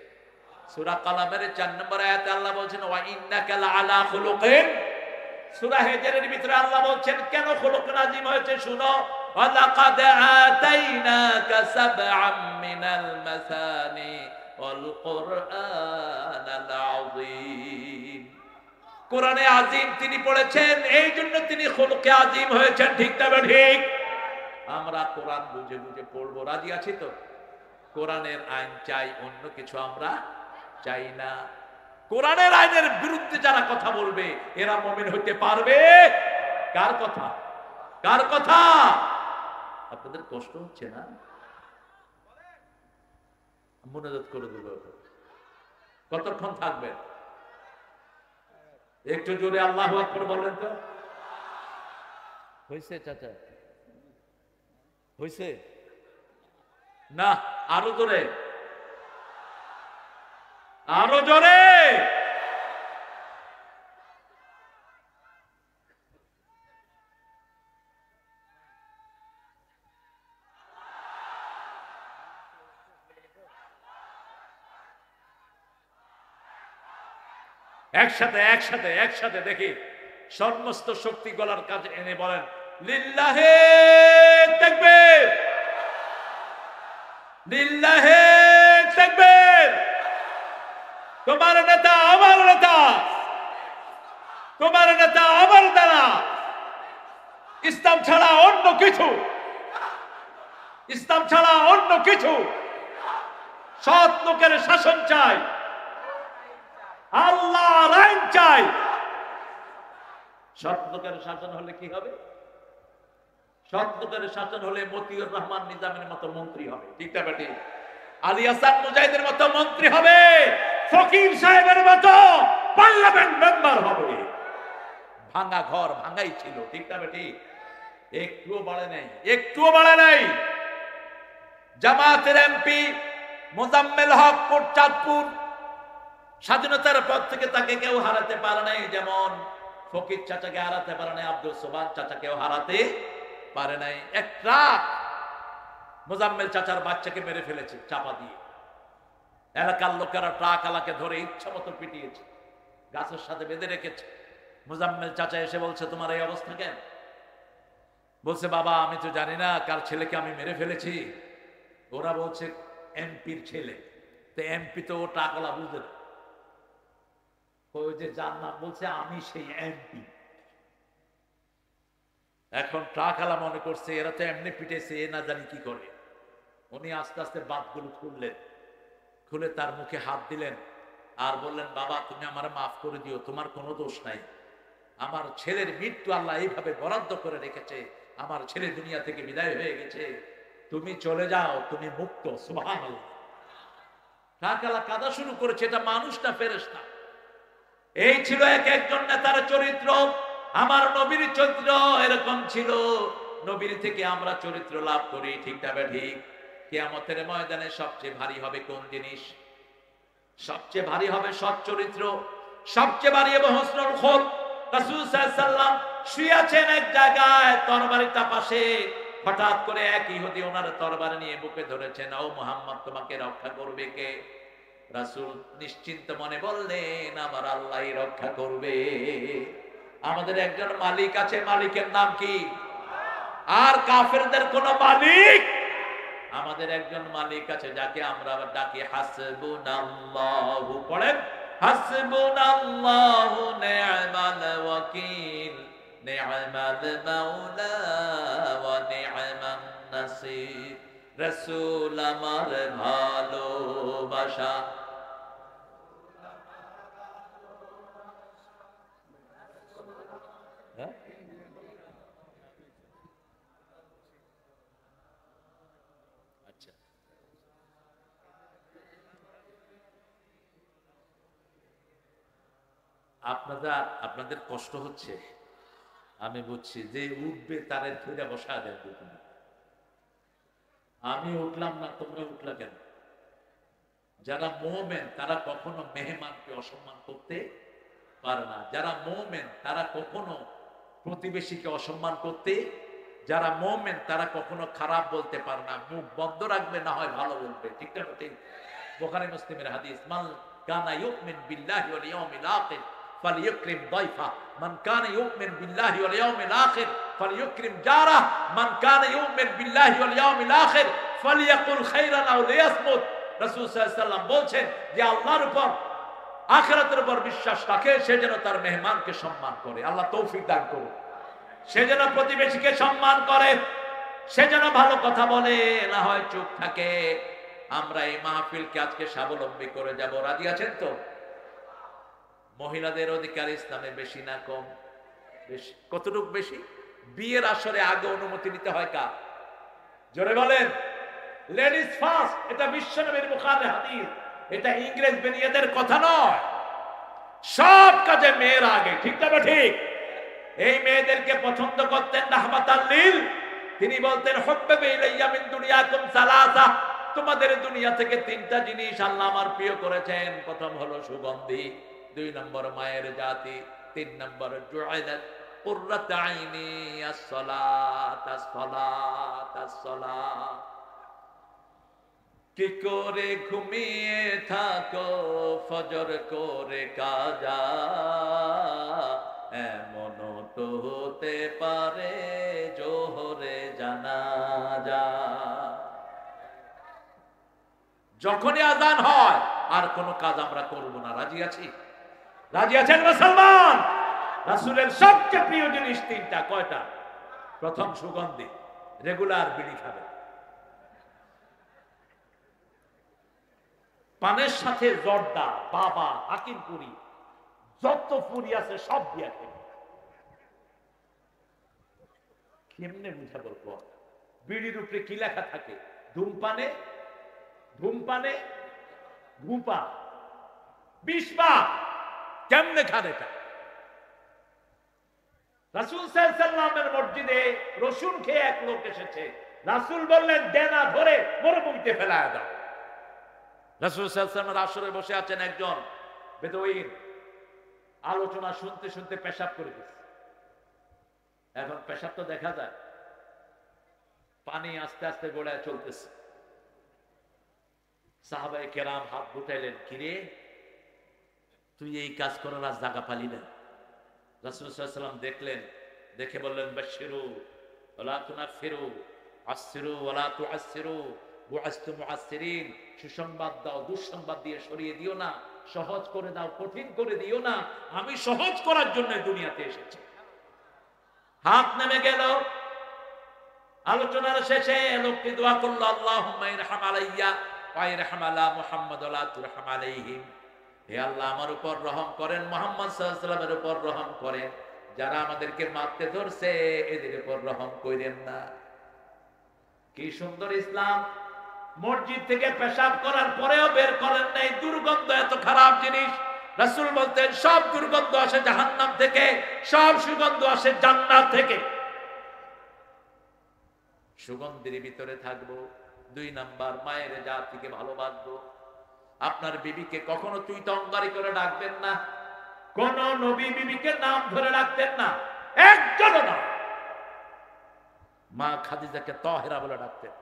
সূরা কালামের 4 নম্বর আয়াতে আল্লাহ বলছেন ওয়া ইন্নাকা লাআলা খুলুকিন। সূরা হিজরের ভিতরে আল্লাহ বলছেন কেন খুলুক নাজিম হয়েছে শুনো, ওয়া লাকাদ আতাইনাকা সাবআম মিনাল মাসানি ওয়াল কুরআনাল আযীম। কোরআনে আযীম তিনি পড়েছেন, এই জন্য তিনি খুলুকে আযীম হয়েছেন, ঠিক না ঠিক? আমরা কোরআন বুঝে বুঝে পড়বো, রাজি আছি তো? কোরআনের আইন চাই, অন্য কিছু আমরা চাই না। কোরআনের আইনের বিরুদ্ধে যারা কথা বলবে এরা মুমিন হতে পারবে? কার কথা? কার কথা? আপনাদের কষ্ট হচ্ছে না? মনোযোগ করে দেব। কতক্ষণ থাকবেন? একটু জোরে আল্লাহু আকবার বলেন তো। হয়েছে চাচা? হয়েছে না? আরো জোরে, আরো জোরে। একসাথে একসাথে একসাথে দেখি সমস্ত শক্তি গলার কাছে এনে বলেন লিল্লাহে তাকবীর, লিল্লাহে তাকবীর। তোমার নেতা আমার নেতা, তোমার নেতা আমার দ্বারা। ইসলাম ছাড়া অন্য কিছু, ইসলাম ছাড়া অন্য কিছু। সৎ লোকের শাসন চাই, আল্লাহর আইন চাই। সৎ লোকের শাসন হলে কি হবে? সৎ লোকের শাসন হলে মতিউর রহমান নিজামের মতো মন্ত্রী হবে, ঠিক না বেটি? আলী হাসান মুজাহিদের মতো মন্ত্রী হবে, ফকির সাহেবের মতো পার্লামেন্ট মেম্বার হবে। ভাঙা ঘর ভাঙাই ছিল, ঠিক না বেটি? একটুও বাড়ে নাই, একটুও বাড়ে নাই। জামাতের এমপি মোজাম্মেল হক চাঁদপুর, স্বাধীনতার পর থেকে তাকে কেউ হারাতে পারে নাই, যেমন ফকির চাচাকে হারাতে পারে নাই, আব্দুল সোবান চাচাকেও হারাতে পারে নাই। এক ট্রাক মোজাম্মেল চাচার বাচ্চাকে মেরে ফেলেছে চাপা দিয়ে। এলাকার লোকেরা ট্রাক আলাকে ধরে ইচ্ছা মতো পিটিয়েছে, গাছের সাথে বেঁধে রেখেছে। মুজাম্মেল চাচা এসে বলছে, তোমার এই অবস্থা কেন? বলছে, বাবা আমি তো জানি না কার ছেলেকে আমি মেরে ফেলেছি। ওরা বলছে এমপির ছেলে। তো এমপি তো ও টাকলা বুঝে না। ওই যে যার নাম বলছে আমি সেই এমপি। এখন টাকলা মনে করছে এরা তো এমনি পিটেছে, এ না জানি কি করে। উনি আস্তে আস্তে বাতগুলো খুললেন, খুলে তার মুখে হাত দিলেন আর বললেন, বাবা তুমি আমার মাফ করে দিও, তোমার কোনো দোষ নাই। আমার ছেলের মৃত্যু আল্লাহ এইভাবে বরাদ্দ করে রেখেছে, আমার ছেলে দুনিয়া থেকে বিদায় হয়ে গেছে, তুমি চলে যাও, তুমি মুক্ত। সুবহানাল্লাহ। টাকালা কাঁদা শুরু করেছে। এটা মানুষ না ফেরেশতা। এই ছিল এক একজন নেতার চরিত্র। আমার নবীর চরিত্র এরকম ছিল। নবীর থেকে আমরা চরিত্র লাভ করি, ঠিক না ঠিক? কিয়ামতের ময়দানে সবচেয়ে ভারী হবে কোন জিনিস? সবচেয়ে ভারী হবে সৎ চরিত্র, সবচেয়ে ভারী এবং হসনুল খুলক। রাসূল সাল্লাল্লাহু আলাইহি সাল্লাম শুয়ে আছেন এক জায়গায়, তরবারিটা পাশে। হঠাৎ করে এক ইহুদি ওনার তরবারি নিয়ে বুকে ধরেছেন। ও মুহাম্মদ, তোমাকে রক্ষা করবে কে? রাসূল নিশ্চিন্ত মনে বললেন, আমার আল্লাহই রক্ষা করবে। আমাদের একজন মালিক আছে, মালিকের নাম কি? আর কাফেরদের কোন মালিক? আমাদের একজন মালিক আছে যাকে আমরা ডাকি হাসবুনাল্লাহু। পড়েন, হাসবুনাল্লাহু নি'মাল ওয়াকিল, নি'মাল মাওলা ওয়া নি'মান নাসির। রাসূল আমার ভালোবাসা। আপনাদের কষ্ট হচ্ছে, আমি বুঝছি। যে উঠবে তারে ধরে বসা দেন। আমি উঠলাম না, তোমরা উঠলা কেন? যারা মুমিন তারা কখনো মেহমানকে অসম্মান করতে পারে না। যারা মুমিন তারা কখনো প্রতিবেশীকে অসম্মান করতে, যারা মুমিন তারা কখনো খারাপ বলতে পারে না। মুখ বন্ধ রাখবে, না হয় ভালো বলবে, ঠিক না ঠিক? বুখারী মুসলিমের হাদিস, মান কানা ইউমিন বিল্লাহি ওয়াল ইয়াউমিল আখির ফালিয়ুকরিম দাইফা, মান কানা ইউমিন বিল্লাহি ওয়াল ইয়াউমিল আখির ফালিয়ুকরিম জারা, মান কানা ইউমিন বিল্লাহি ওয়াল ইয়াউমিল আখির ফালিয়াকুল খাইরান আও লিয়াসমুত। রাসূল সাল্লাল্লাহু আলাইহি ওয়াসাল্লাম বলছেন যে আল্লাহর উপর, আখিরাতের উপর বিশ্বাস রাখে সে যেন তার মেহমানকে সম্মান করে। আল্লাহ তৌফিক দান করুন। সে যেন প্রতিবেশীকে সম্মান করে, সে যেন ভালো কথা বলে, না হয় চুপ থাকে। আমরা এই মাহফিলকে আজকে স্বাবলম্বী করে যাব। রাজি আছেন তো? মহিলাদের অধিকার ইসলামে বেশি না কম? বেশি। কতটুকু বেশি? বিয়ের আসরে আগে অনুমতি নিতে হয় কার? জোরে বলেন। Ladies first. এটা বিশ্বনবীর বুখারী হাদিস। এটা ইংরেজ বেনিয়াদের কথা নয়। সব কাজে মেয়ের আগে, ঠিক না ঠিক? এই মেয়েদেরকে পছন্দ করতেন রাহমাতাল লিল। তিনি বলতেন, হুব্বিবা ইলাইয়া মিন দুনিয়াকুম সালাসা। তোমাদের দুনিয়া থেকে তিনটা জিনিস আল্লাহ আমার প্রিয় করেছেন। প্রথম হলো সুগন্ধি, 2 নম্বর মায়ের জাতি, 3 নম্বর জুইলাত কুররাত আইনি আস-সালাত আস-সালাত আস-সালাত। কি করে ঘুমিয়ে থাকো ফজর করে কাজা, এমন তো হতে পারে জোহরে জানাজা। যখনই আজান হয় আর কোন কাজ আমরা করব না। রাজি আছি? রাজি আছেন মুসলমান? রাসূলের সবচেয়ে প্রিয় জিনিস তিনটা। কয়টা? প্রথম সুগন্ধি, রেগুলার বিড়ি খাবে। পানের সাথে জর্দা, বাবা, হাকিম পুরি, যত পুরি আছে সব দিয়া খেবে। কেমনে বুঝা বলবো? বিড়ির উপরে কি লেখা থাকে? ধূমপানে ধূমপানে ধূপা 20 বার। কেমনে খান এটা? রাসূল সাল্লাল্লাহু আলাইহি ওয়াসাল্লামের মসজিদে রসুন খেয়ে এক লোক এসেছে। রাসূল বললেন, দেনা ধরে মরুভূমিতে ফেলায় দাও। রাসূল সাল্লাল্লাহু আলাইহি ওয়াসাল্লামের আসরে বসে আছেন একজন বেদুইন, আলোচনা শুনতে শুনতে পেশাব করে দিচ্ছে। এখন পেশাব তো দেখা যায়, পানি আস্তে আস্তে গড়ায় চলতেছে। সাহাবায়ে কেরাম হাত গুটাইলেন, কিরে তুই এই কাজ করার আজ জায়গা পালি না? রাসূল সাল্লাল্লাহু আলাইহি ওয়াসাল্লাম দেখলেন, দেখে বললেন বাশশিরু ওয়ালা তুনাফিরু, আসসিরু ওয়ালা তুআসসিরু, বুআসতু মুআসসিরিন। সুসংবাদ দাও, দুঃসংবাদ দিয়ে সরিয়ে দিও না, সহজ করে দাও, কঠিন করে দিও না। আমি সহজ করার জন্য দুনিয়াতে এসেছি। হাত নেমে গেল। আলোচনার শেষে লোকটি দোয়া করলো, আল্লাহুম্মা ইরহাম আলাইয়া ওয়া ইরহাম আলা মুহাম্মাদ ওয়া লা তুরহাম আলাইহিম। হে আল্লাহ, আমার উপর রহম করেন, মুহাম্মদ সাল্লাল্লাহু আলাইহি ওয়াসাল্লামের উপর রহম করেন। যারা আমাদেরকে মারতে ধরছে এদের উপর রহম কইরেন না। কি সুন্দর ইসলাম! মসজিদ থেকে পেশাব করার পরেও বের করেন নাই। দুর্গন্ধ এত খারাপ জিনিস। রাসূল বলতেন সব দুর্গন্ধ আসে জাহান্নাম থেকে, সব সুগন্ধ আসে জান্নাত থেকে। সুগন্ধের ভিতরে থাকবো। 2 নাম্বার, মায়ের জাতিকে ভালোবাসবো। আপনার বিবিকে কখনো তুই তঙ্গারি করে ডাকবেন না। কোন নবী বিবিকে নাম ধরে ডাকতেন না, একজনও না। মা খাদিজাকে তাহেরা বলে ডাকতেন।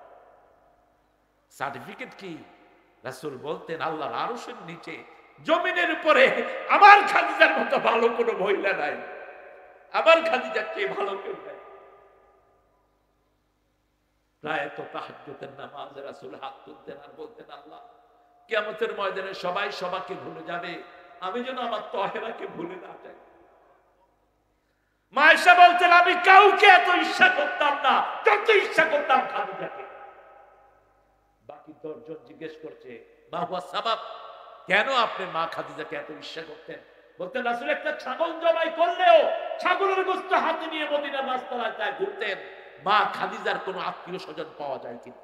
সার্টিফিকেট কি? রাসূল বলতেন আল্লাহর আরশের নিচে জমিনের উপরে আমার খাদিজার মতো ভালো কোনো মহিলা নাই, আমার খাদিজার চেয়ে ভালো কেউ নাই। প্রায় তো তাহাজ্জুদের নামাজে রাসূল হাত তুলতেন আর বলতেন, আল্লাহ কিয়ামতের ময়দানে সবাই সবাইকে ভুলে যাবে, আমি যেন আমার তাহেরাকে ভুলে না যাই। মা আয়েশা বলতেন আমি কাউকে এত ঈর্ষা করতাম না যত ঈর্ষা করতাম খাদিজাকে। বাকি 10 জন জিজ্ঞেস করছে, মা হুয়া সাবাব, কেন আপনি মা খাদিজাকে এত ঈর্ষা করতেন? বলতেন রাসূল একটা ছাগল জবাই করলেও ছাগলের গোশত হাতে নিয়ে মদিনার রাস্তায় ঘুরতেন, মা খাদিজার কোন আত্মীয় স্বজন পাওয়া যায় কিনা।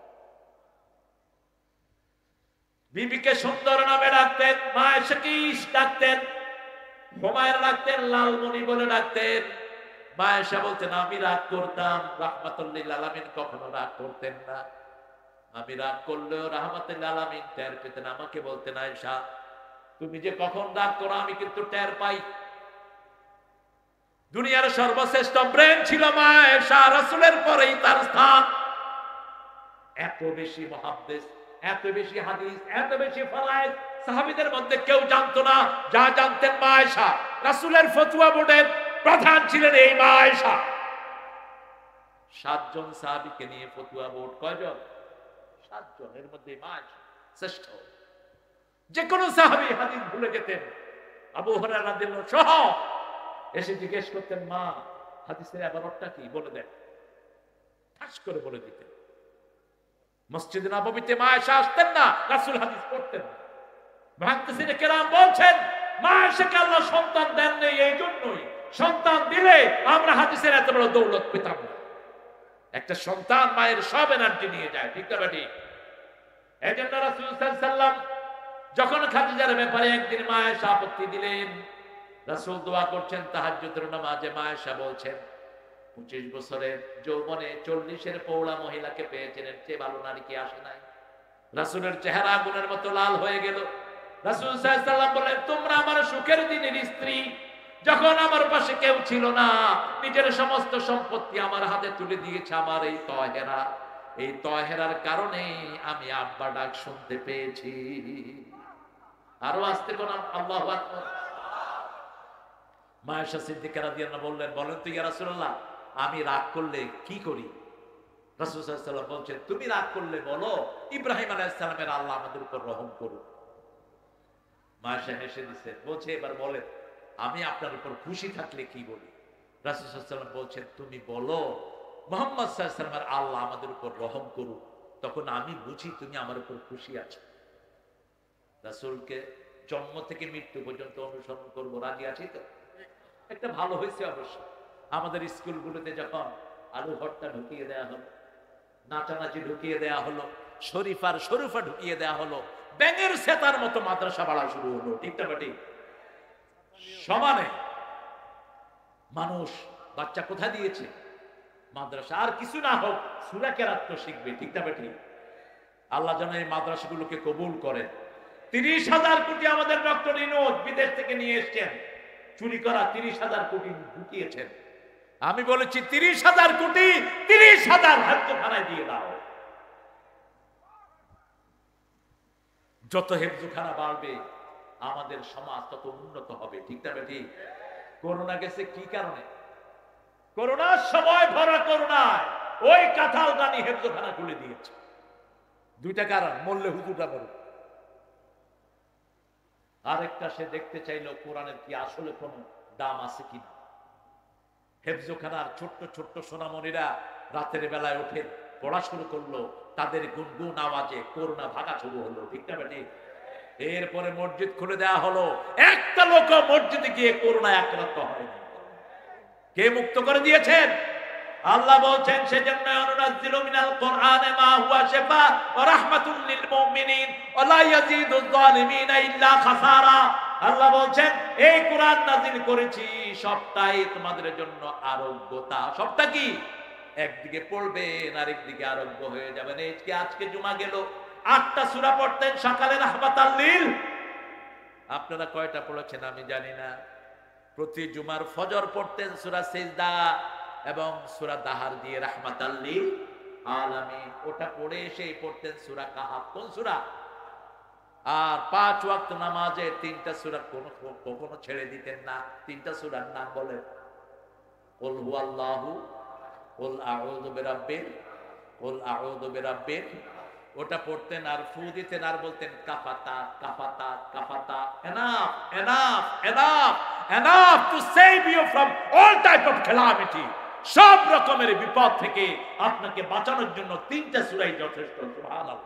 বিবিকে সুন্দর নামে ডাকতেন, মা আয়েশাকে ইশ ডাকতেন, হুমায়রা ডাকতেন লালমণি বলে ডাকতেন। মা আয়েশা বলতেন আমি রাগ করতাম, রাহমাতুল লিল আলামিন কখনো রাগ করতেন না। আমি রাগ করলেও রাহমাতুল লিল আলামিন টের পেতেন। আমাকে বলতেন আয়েশা তুমি যে কখন রাগ করো আমি কিন্তু টের পাই। দুনিয়ার সর্বশ্রেষ্ঠ ব্রেন ছিল মা আয়েশা, রাসূলের পরেই তার স্থান। এত বেশি মুহাদ্দিস, এত বেশি হাদিস, এত বেশি ফরায়েদ সাহাবীদের মধ্যে কেউ জানতো না, যা জানতেন মা আয়েশা। রাসূলের ফতোয়া বোর্ডের প্রধান ছিলেন এই মা আয়েশা। 7 জন সাহাবীকে নিয়ে ফতোয়া বোর্ড, কয়জন? 7 জন। এর মধ্যে মা আয়েশা শ্রেষ্ঠ। যে কোন সাহাবী হাদিস ভুলে যেতেন, আবু হুরায়রা রাদিয়াল্লাহু আনহু সহ এসে জিজ্ঞেস করতেন মা হাদিসের ইবারতটা কি বলে দেন, ঠাস করে বলে দিতেন। মসজিদে নববীতে মা আয়েশা আসতেন না, রাসূল হাদিস পড়তেন না। মুহাদ্দিসিনে কেরাম বলছেন মা আয়েশাকে আল্লাহ সন্তান দেন নাই, এই জন্যই সন্তান দিলে আমরা হাদিসের এত বড় দৌলত পেতাম না। একটা সন্তান মায়ের সব এনার্জি নিয়ে যায়, ঠিক না ঠিক? এজন্য রাসূল সাল্লাল্লাহু আলাইহি ওয়াসাল্লাম যখন খাদিজার ব্যাপারে একদিন মা আয়েশা আপত্তি দিলেন, রাসূল দোয়া করছেন তাহাজ্জুদের নামাজে, মা আয়েশা বলছেন 25 বছরের যৌবনে 40-এর পৌলা মহিলাকে পেয়েছেন, এর চেয়ে ভালো নারী কি আসে নাই? রাসূলের চেহারা আগুনের মতো লাল হয়ে গেল। রাসূল সাল্লাল্লাহু আলাইহি ওয়াসাল্লাম বললেন তোমরা আমার সুখের দিনের স্ত্রী, যখন আমার পাশে কেউ ছিল না, নিজের সমস্ত সম্পত্তি আমার হাতে তুলে দিয়েছে আমার এই তাহেরা। এই তাহেরার কারণে আমি আব্বা ডাক শুনতে পেয়েছি। আরো আস্তে কোন আল্লাহু আকবার। মা আয়েশা সিদ্দিকা রাদিয়াল্লাহু আনহা বললেন, বলেন তো ইয়া রাসূলুল্লাহ আমি রাগ করলে কি করি? রাসূল সাল্লাল্লাহু আলাইহি ওয়াসাল্লাম বলছেন তুমি রাগ করলে বলো ইব্রাহিম আলাইহিস সালামের আল্লাহ আমাদের উপর রহম করুন। মা আয়েশা হেসে দিয়েছেন, বলছে এবার বলেন আমি আপনার উপর খুশি থাকলে কি বলি? রাসূল সাল্লাল্লাহু আলাইহি ওয়াসাল্লাম বলছেন তুমি বলো মুহাম্মদ সাল্লাল্লাহু আলাইহি ওয়াসাল্লামের আল্লাহ আমাদের উপর রহম করুন, তখন আমি বুঝি তুমি আমার উপর খুশি আছো। রাসূলকে জন্ম থেকে মৃত্যু পর্যন্ত অনুসরণ করব, রাজি আছি তো? একটা ভালো হয়েছে অবশ্য, আমাদের স্কুলগুলোতে যখন আলু ভর্তা ঢুকিয়ে দেওয়া হলো, নাচানাচি ঢুকিয়ে দেওয়া হলো, শরীফার শরীফা ঢুকিয়ে দেওয়া হলো, ব্যাঙের সেতার মতো মাদ্রাসা বাড়া শুরু হলো, ঠিক না ঠিক? সমানে মানুষ বাচ্চা কোথায় দিয়েছে? মাদ্রাসা। আর কিছু না হোক সূরা কেরাত তো শিখবে, ঠিক না ঠিক? আল্লাহ যেন এই মাদ্রাসাগুলোকে কবুল করেন। 30,000 কোটি আমাদের ডক্টর ইনোজ বিদেশ থেকে নিয়ে এসেছেন, চুরি করা 30,000 কোটি ঢুকিয়েছেন। আমি বলেছি 30,000 কোটি 30,000 হেফজখানায় দিয়ে দাও। যত হেফজখানা বাড়বে আমাদের সমাজ তত উন্নত হবে, ঠিক না ঠিক? করোনা গেছে কি কারণে? করোনার সময় ভরা করোনায় ওই কাঁঠাল রানী হেফজখানা খুলে দিয়েছে। দুইটা কারণ, মরলে হুজুরটা বলুন। আরেকটা, সে দেখতে চাইলো কোরআনের কি আসলে কোন দাম আছে কিনা। হেফজখানার ছোট্ট ছোট্ট সোনামণিরা রাতের বেলায় ওঠে, পড়া শুরু করলো, তাদের গুনগুন আওয়াজে করোনা ভাগা শুরু হলো, ঠিক না বেটি? এরপরে মসজিদ খুলে দেওয়া হলো, একটা লোক মসজিদে গিয়ে করোনা আক্রান্ত হয়নি। কে মুক্ত করে দিয়েছেন? আল্লাহ বলছেন, সেজন্য অনুনাজ্জিলু মিনাল কোরআনে মা হুয়া শিফা ওয়া রাহমাতুল লিল মুমিনিন ওয়া লা ইয়াজিদুজ জালিমিনা ইল্লা খাসারা। আল্লাহ বলছেন, এই কোরআন নাজিল করেছি সবটাই তোমাদের জন্য আরোগ্যতা। সবটা কি? একদিকে পড়বেন আরেকদিকে আরোগ্য হয়ে যাবেন। এই যে আজকে জুমা গেল, 8টা সূরা পড়তেন সকালে রাহমাতাল লিল। আপনারা কয়টা পড়েছেন আমি জানি না। প্রতি জুমার ফজর পড়তেন সূরা সিজদা এবং সূরা দাহার দিয়ে রাহমাতাল লিল আলামিন। ওটা পড়ে এসে পড়তেন সূরা কাহাফ। কোন সূরা? আর 5 ওয়াক্ত নামাজে 3টা সূরা কখনো ছেড়ে দিতেন না। 3টা সূরার নাম বলেন। কুল হুয়াল্লাহু, কুল আউযু বিরাব্বিল, কুল আউযু বিরাব্বিল। ওটা পড়তেন আর ফু দিতেন আর বলতেন কাফাতা কাফাতা কাফাতা। Enough enough enough enough to save you from all type of calamity. সব রকমের বিপদ থেকে আপনাকে বাঁচানোর জন্য 3টা সূরাই যথেষ্ট। সুবহানাল্লাহ।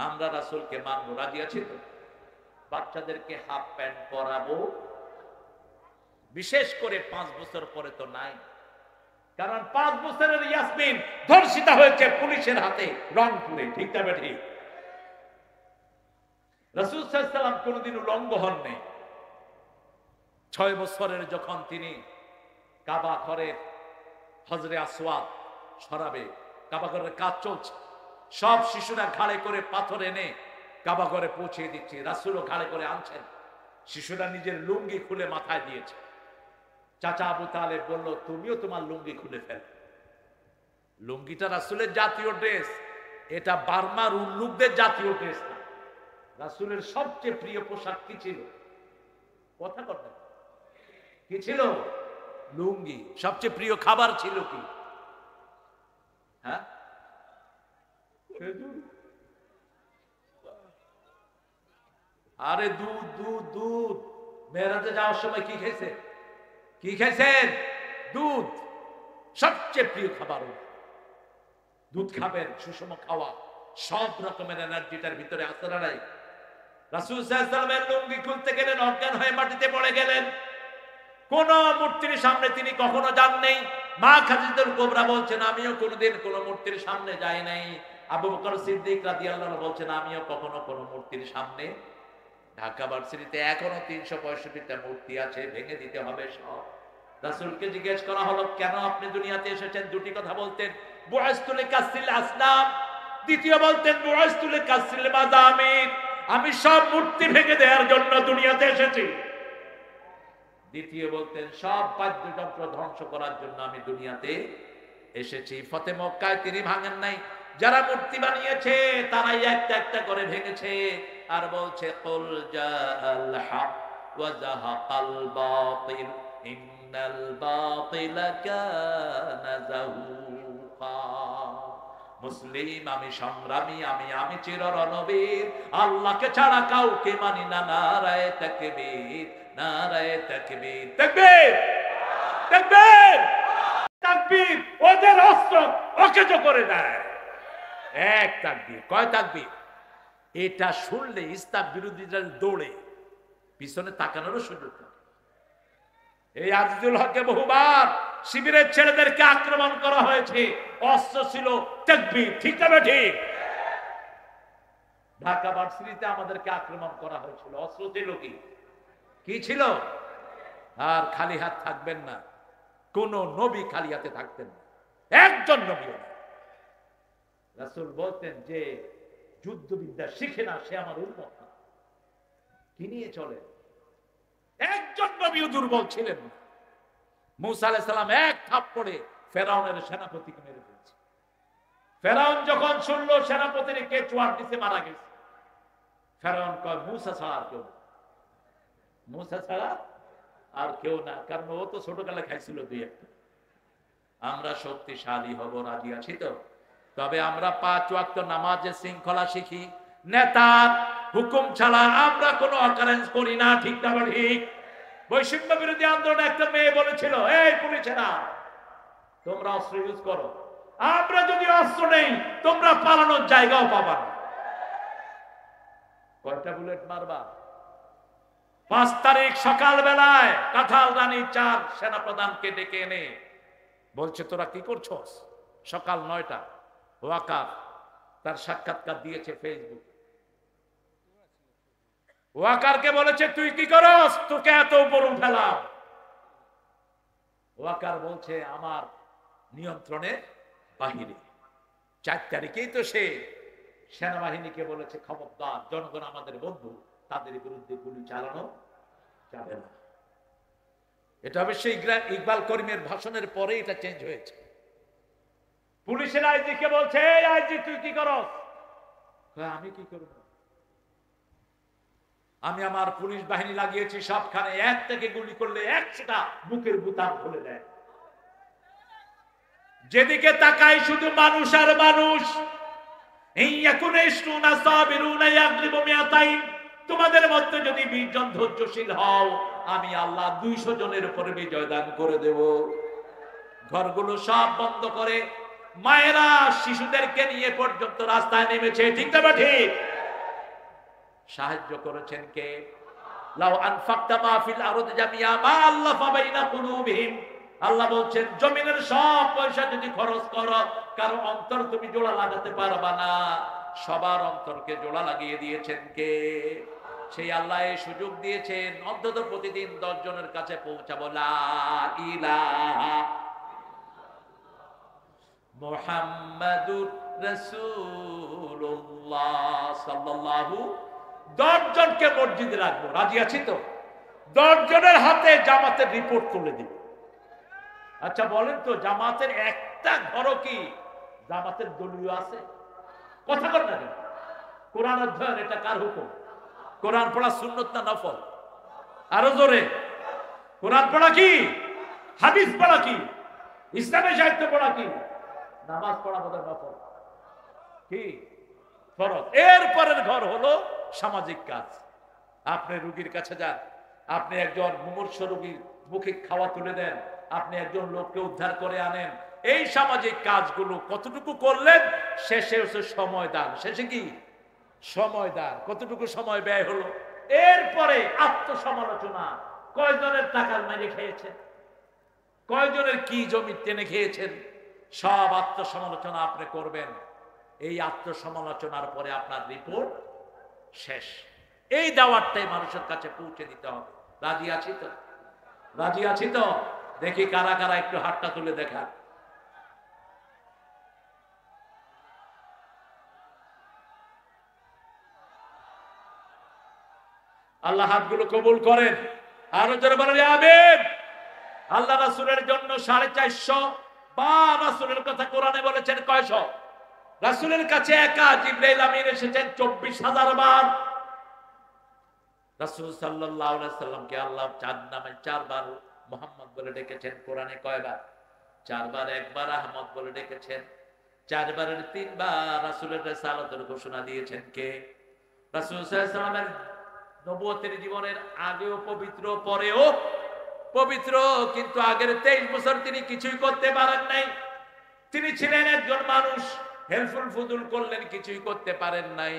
আমরা রাসূলকে মানব, রাজি আছি তো? বাচ্চাদেরকে হাফ প্যান্ট পরাবো, বিশেষ করে 5 বছর পরে তো নাই, কারণ 5 বছরের ইয়াসমিন ধর্ষিতা হয়েছে পুলিশের হাতে রংপুরে, ঠিক না বেঠি? রাসূল সাল্লাল্লাহু আলাইহি ওয়াসাল্লাম কোনদিন উলঙ্গ হননি। 6 বছরের যখন তিনি কাবা ঘরের হজরে আসওয়াদ সরাবে, কাবা ঘরের কাজ চলছে, সব শিশুরা ঘাড়ে করে পাথর এনে কাবা ঘরে পৌঁছে দিচ্ছে, রাসূলও ঘাড়ে করে আনছেন। শিশুরা নিজের লুঙ্গি খুলে মাথায় দিয়েছে। চাচা আবু তালেব বলল, তুমিও তোমার লুঙ্গি খুলে ফেল। লুঙ্গিটা রাসূলের জাতীয় ড্রেস, এটা বার্মার উল্লুকদের জাতীয় ড্রেস না। রাসূলের সবচেয়ে প্রিয় পোশাক কি ছিল? কথা কথা কি ছিল? লুঙ্গি। সবচেয়ে প্রিয় খাবার ছিল কি? হ্যাঁ, আরে দুধ দুধ দুধ। মেরাজে যাওয়ার সময় কি খেয়েছে? কি খেয়েছেন? দুধ। সবচেয়ে প্রিয় খাবার দুধ। খাবেন, সুষম খাওয়া, সব রকমের এনার্জিটার ভিতরে আছে না নাই? রাসূল সাল্লাল্লাহু আলাইহি ওয়াসাল্লামের লুঙ্গি খুলতে গেলেন, অজ্ঞান হয়ে মাটিতে পড়ে গেলেন। কোন মূর্তির সামনে তিনি কখনো যান নাই। মা খাদিজাতুল কুবরা বলছেন, আমিও কোনোদিন কোন মূর্তির সামনে যাই নাই। আবু বকর সিদ্দিক রাদিয়াল্লাহু আনহু বলছেন, আমিও কখনো কোন মূর্তির সামনে। ঢাকা ভার্সিটিতে এখনো 365টা মূর্তি আছে, ভেঙে দিতে হবে সব। রাসূলকে জিজ্ঞেস করা হলো, কেন আপনি দুনিয়াতে এসেছেন? দুটি কথা বলতেন, বুআইসতু লিকাসরিল আসনাম। দ্বিতীয় বলতেন, বুআইসতু লিকাসরিল মাযামির। আমি সব মূর্তি ভেঙে দেওয়ার জন্য দুনিয়াতে এসেছি। দ্বিতীয় বলতেন, সব বাদ্যযন্ত্র ধ্বংস করার জন্য আমি দুনিয়াতে এসেছি। ফতে মক্কায় তিনি ভাঙেন নাই, যারা মূর্তি বানিয়েছে তারাই একটা একটা করে ভেঙেছে। আর বলছে, কুল জাআল হক ওয়া যাহাকাল বাতিল ইন্নাল বাতিলা কানা যাহুকা। মুসলিম, আমি সংগ্রামী, আমি চিররণবীর, আল্লাহকে ছাড়া কাউকে মানি না। নারায়ে তাকবীর, নারায়ে তাকবীর। তাকবীর, তাকবীর, তাকবীর। ওদের অস্ত্র অকেজ করে দেয়। এক তাকবীর। কয় তাকবীর? এটা শুনলে ইসলাম বিরোধীরা দৌড়ে, পিছনে তাকানোরও সুযোগ নেই। এই আজিজুল হককে বহুবার শিবিরের ছেলেদেরকে আক্রমণ করা হয়েছে, অস্ত্র ছিল তাকবীর, ঠিক না ঠিক? ঢাকা ভার্সিটিতে আমাদেরকে আক্রমণ করা হয়েছিল, অস্ত্র ছিল কি? কি ছিল? আর খালি হাত থাকবেন না, কোন নবী খালি হাতে থাকতেন না, একজন নবীও না। রাসূল বলতেন, যে যুদ্ধবিদ্যা শিখে না সে আমার উম্মত না। কি নিয়ে চলে? একজন নবীও দুর্বল ছিলেন না। মূসা আলাইহিস সালাম এক থাপ্পড়ে ফেরাউনের সেনাপতিকে মেরে ফেলেছে। ফেরাউন যখন শুনল সেনাপতির কে চুয়ার দিতে মারা গেছে, ফেরাউন কয়, মূসা ছাড়া আর কেউ, মূসা ছাড়া আর কেউ না, কারণ ও তো ছোটকালে খাইছিল দুই একটা। আমরা শক্তিশালী হব, রাজি আছি তো? তবে আমরা 5 ওয়াক্ত নামাজে শৃঙ্খলা শিখি, নেতার হুকুম ছাড়া আমরা কোনো অকারেন্স করি না, ঠিক না ঠিক? বৈষম্য বিরোধী আন্দোলনে একটা মেয়ে বলেছিল, এই পুলিশেরা তোমরা অস্ত্র ইউজ করো, আমরা যদি অস্ত্র নেই তোমরা পালানোর জায়গাও পাবা না। কয়টা বুলেট মারবা? 5 তারিখ সকাল বেলায় কাঁঠাল রানী 4 সেনাপ্রধানকে ডেকে এনে বলছে, তোরা কি করছস? সকাল 9টা। ওয়াকার তার সাক্ষাৎকার দিয়েছে ফেসবুক। ওয়াকারকে বলেছে, তুই কি করস? তোকে এত উপর উঠালাম। ওয়াকার বলছে, আমার নিয়ন্ত্রণের বাহিরে। 4 তারিখেই তো সে সেনাবাহিনীকে বলেছে, খবরদার, জনগণ আমাদের বন্ধু, তাদের বিরুদ্ধে গুলি চালানো যাবে না। এটা অবশ্যই ইকবাল করিমের ভাষণের পরে এটা চেঞ্জ হয়েছে। পুলিশের আইজিকে বলছে, এই আইজি তুই কি করস? আমি কি করব? আমি আমার পুলিশ বাহিনী লাগিয়েছি সবখানে, এক থেকে গুলি করলে 100টা বুকের বুতাম খুলে দেয়। যেদিকে তাকাই শুধু মানুষ আর মানুষ। তোমাদের মধ্যে যদি 20 জন ধৈর্যশীল হও, আমি আল্লাহ 200 জনের উপরে বিজয় দান করে দেব। ঘরগুলো সব বন্ধ করে মায়েরা শিশুদেরকে নিয়ে পর্যন্ত রাস্তায় নেমেছে, ঠিক না ঠিক? সাহায্য করেছেন কে? লাউ আনফাকতা মা ফিল আরদি জামিয়া মা আল্লাফা বাইনা কুলুবিহিম। আল্লাহ বলছেন, জমিনের সব পয়সা যদি খরচ করো, কারো অন্তর তুমি জোড়া লাগাতে পারবা না। সবার অন্তরকে জোড়া লাগিয়ে দিয়েছেন কে? সেই আল্লাহ এই সুযোগ দিয়েছেন, অন্তত প্রতিদিন 10 জনের কাছে পৌঁছাবো লা ইলাহা মুহাম্মাদুর রাসূলুল্লাহ সাল্লাল্লাহু। 10 জনকে মসজিদে রাখবো, রাজি আছি তো? 10 জনের হাতে জামাতের রিপোর্ট তুলে দিব। আচ্ছা বলেন তো, জামাতের একটা ঘরও কি জামাতের দলীয় আছে? কথা বল না। কোরআন অধ্যয়ন এটা কার হুকুম? কোরআন পড়া সুন্নত না নফল? আরো জোরে। কোরআন পড়া কি? হাদিস পড়া কি? ইসলামী সাহিত্য পড়া কি? নামাজ পড়া বোধ নফল, কি ফরজ। এরপরের ঘর হলো সামাজিক কাজ। আপনি রোগীর কাছে যান, আপনি একজন মুমূর্ষ রোগীর মুখে খাওয়া তুলে দেন, আপনি একজন লোককে উদ্ধার করে আনেন। এই সামাজিক কাজগুলো কতটুকু করলেন? শেষে হচ্ছে সময় দান। শেষে কি? সময় দান। কতটুকু সময় ব্যয় হলো? এরপরে আত্মসমালোচনা। কয়জনের টাকার মেরে খেয়েছেন, কয়জনের কি জমি টেনে খেয়েছেন, সব আত্মসমালোচনা আপনি করবেন। এই আত্মসমালোচনার পরে আপনার রিপোর্ট শেষ। এই দাওয়াতটাই মানুষের কাছে পৌঁছে দিতে হবে। রাজি আছি তো? রাজি আছি তো? দেখি কারা কারা একটু হাতটা তুলে দেখা। আল্লাহ হাতগুলো কবুল করেন। আরো জোরে বলেন আমিন। আল্লাহ রাসূলের জন্য 450 বা রাসূলের কথা কোরআনে বলেছেন কয়শ? রাসূলের কাছে একা জিবরাইল আমিন এসেছেন 24,000 বার। রাসূল সাল্লাল্লাহু আলাইহি সাল্লামকে আল্লাহ 4 নামে 4 বার মুহাম্মদ বলে ডেকেছেন। কোরআনে কয়বার? 4 বার। একবার আহমদ বলে ডেকেছেন। 4 বারের 3 বার রাসূলের রিসালাতের ঘোষণা দিয়েছেন কে? রাসূল সাল্লাল্লাহু আলাইহি সাল্লামের নবুয়তের জীবনের আগেও পবিত্র, পরেও পবিত্র, কিন্তু আগের 23 বছর তিনি কিছুই করতে পারেন নাই। তিনি ছিলেন একজন মানুষ, হেলফুল ফুদুল করলেন, কিছুই করতে পারেন নাই।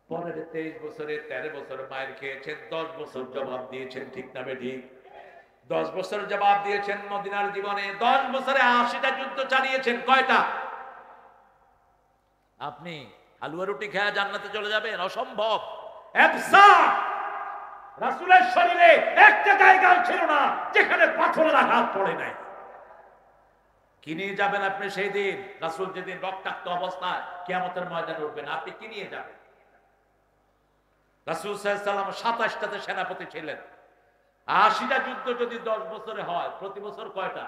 পরের 23 বছরে 13 বছর মায়ের খেয়েছেন, 10 বছর জবাব দিয়েছেন, ঠিক না বেঠিক? 10 বছর জবাব দিয়েছেন মদিনার জীবনে। 10 বছরে 80টা যুদ্ধ চালিয়েছেন। কয়টা? আপনি হালুয়া রুটি খেয়ে জান্নাতে চলে যাবেন? অসম্ভব। রাসূলের শরীরে একটা জায়গা ছিল না যেখানে পাথরের আঘাত পড়ে নাই। কি নিয়ে যাবেন আপনি সেই দিন? রাসূল যেদিন রক্তাক্ত অবস্থায় কিয়ামতের ময়দানে উঠবেন, আপনি কি নিয়ে যাবেন? রাসূল সাল্লাল্লাহু আলাইহি ওয়াসাল্লাম 27টাতে সেনাপতি ছিলেন। 80টা যুদ্ধ যদি 10 বছরে হয়, প্রতি বছর কয়টা?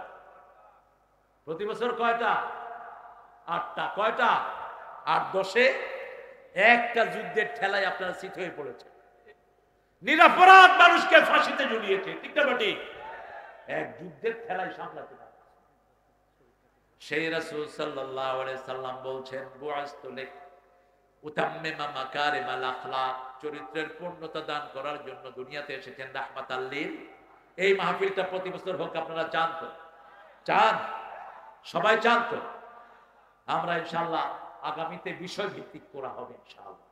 প্রতি বছর কয়টা? 8টা। কয়টা? 8 10 একটা যুদ্ধের ঠেলায় আপনারা শীত হয়ে পড়েছে। নিরপরাধ মানুষকে ফাঁসিতে ঝুলিয়েছে, ঠিক না ঠিক? এক যুদ্ধের খেলায় সামলাতে পারে। সেই রাসূল সাল্লাল্লাহু আলাইহি সাল্লাম বলছেন, বুআসতু লিউতাম্মিমা মাকারিমাল আখলাক, চরিত্রের পূর্ণতা দান করার জন্য দুনিয়াতে এসেছেন রাহমাতাল লিল। এই মাহফিলটা প্রতি বছর হোক, আপনারা চান তো? চান? সবাই চান তো? আমরা ইনশাআল্লাহ আগামীতে বিষয় ভিত্তিক করা হবে ইনশাআল্লাহ।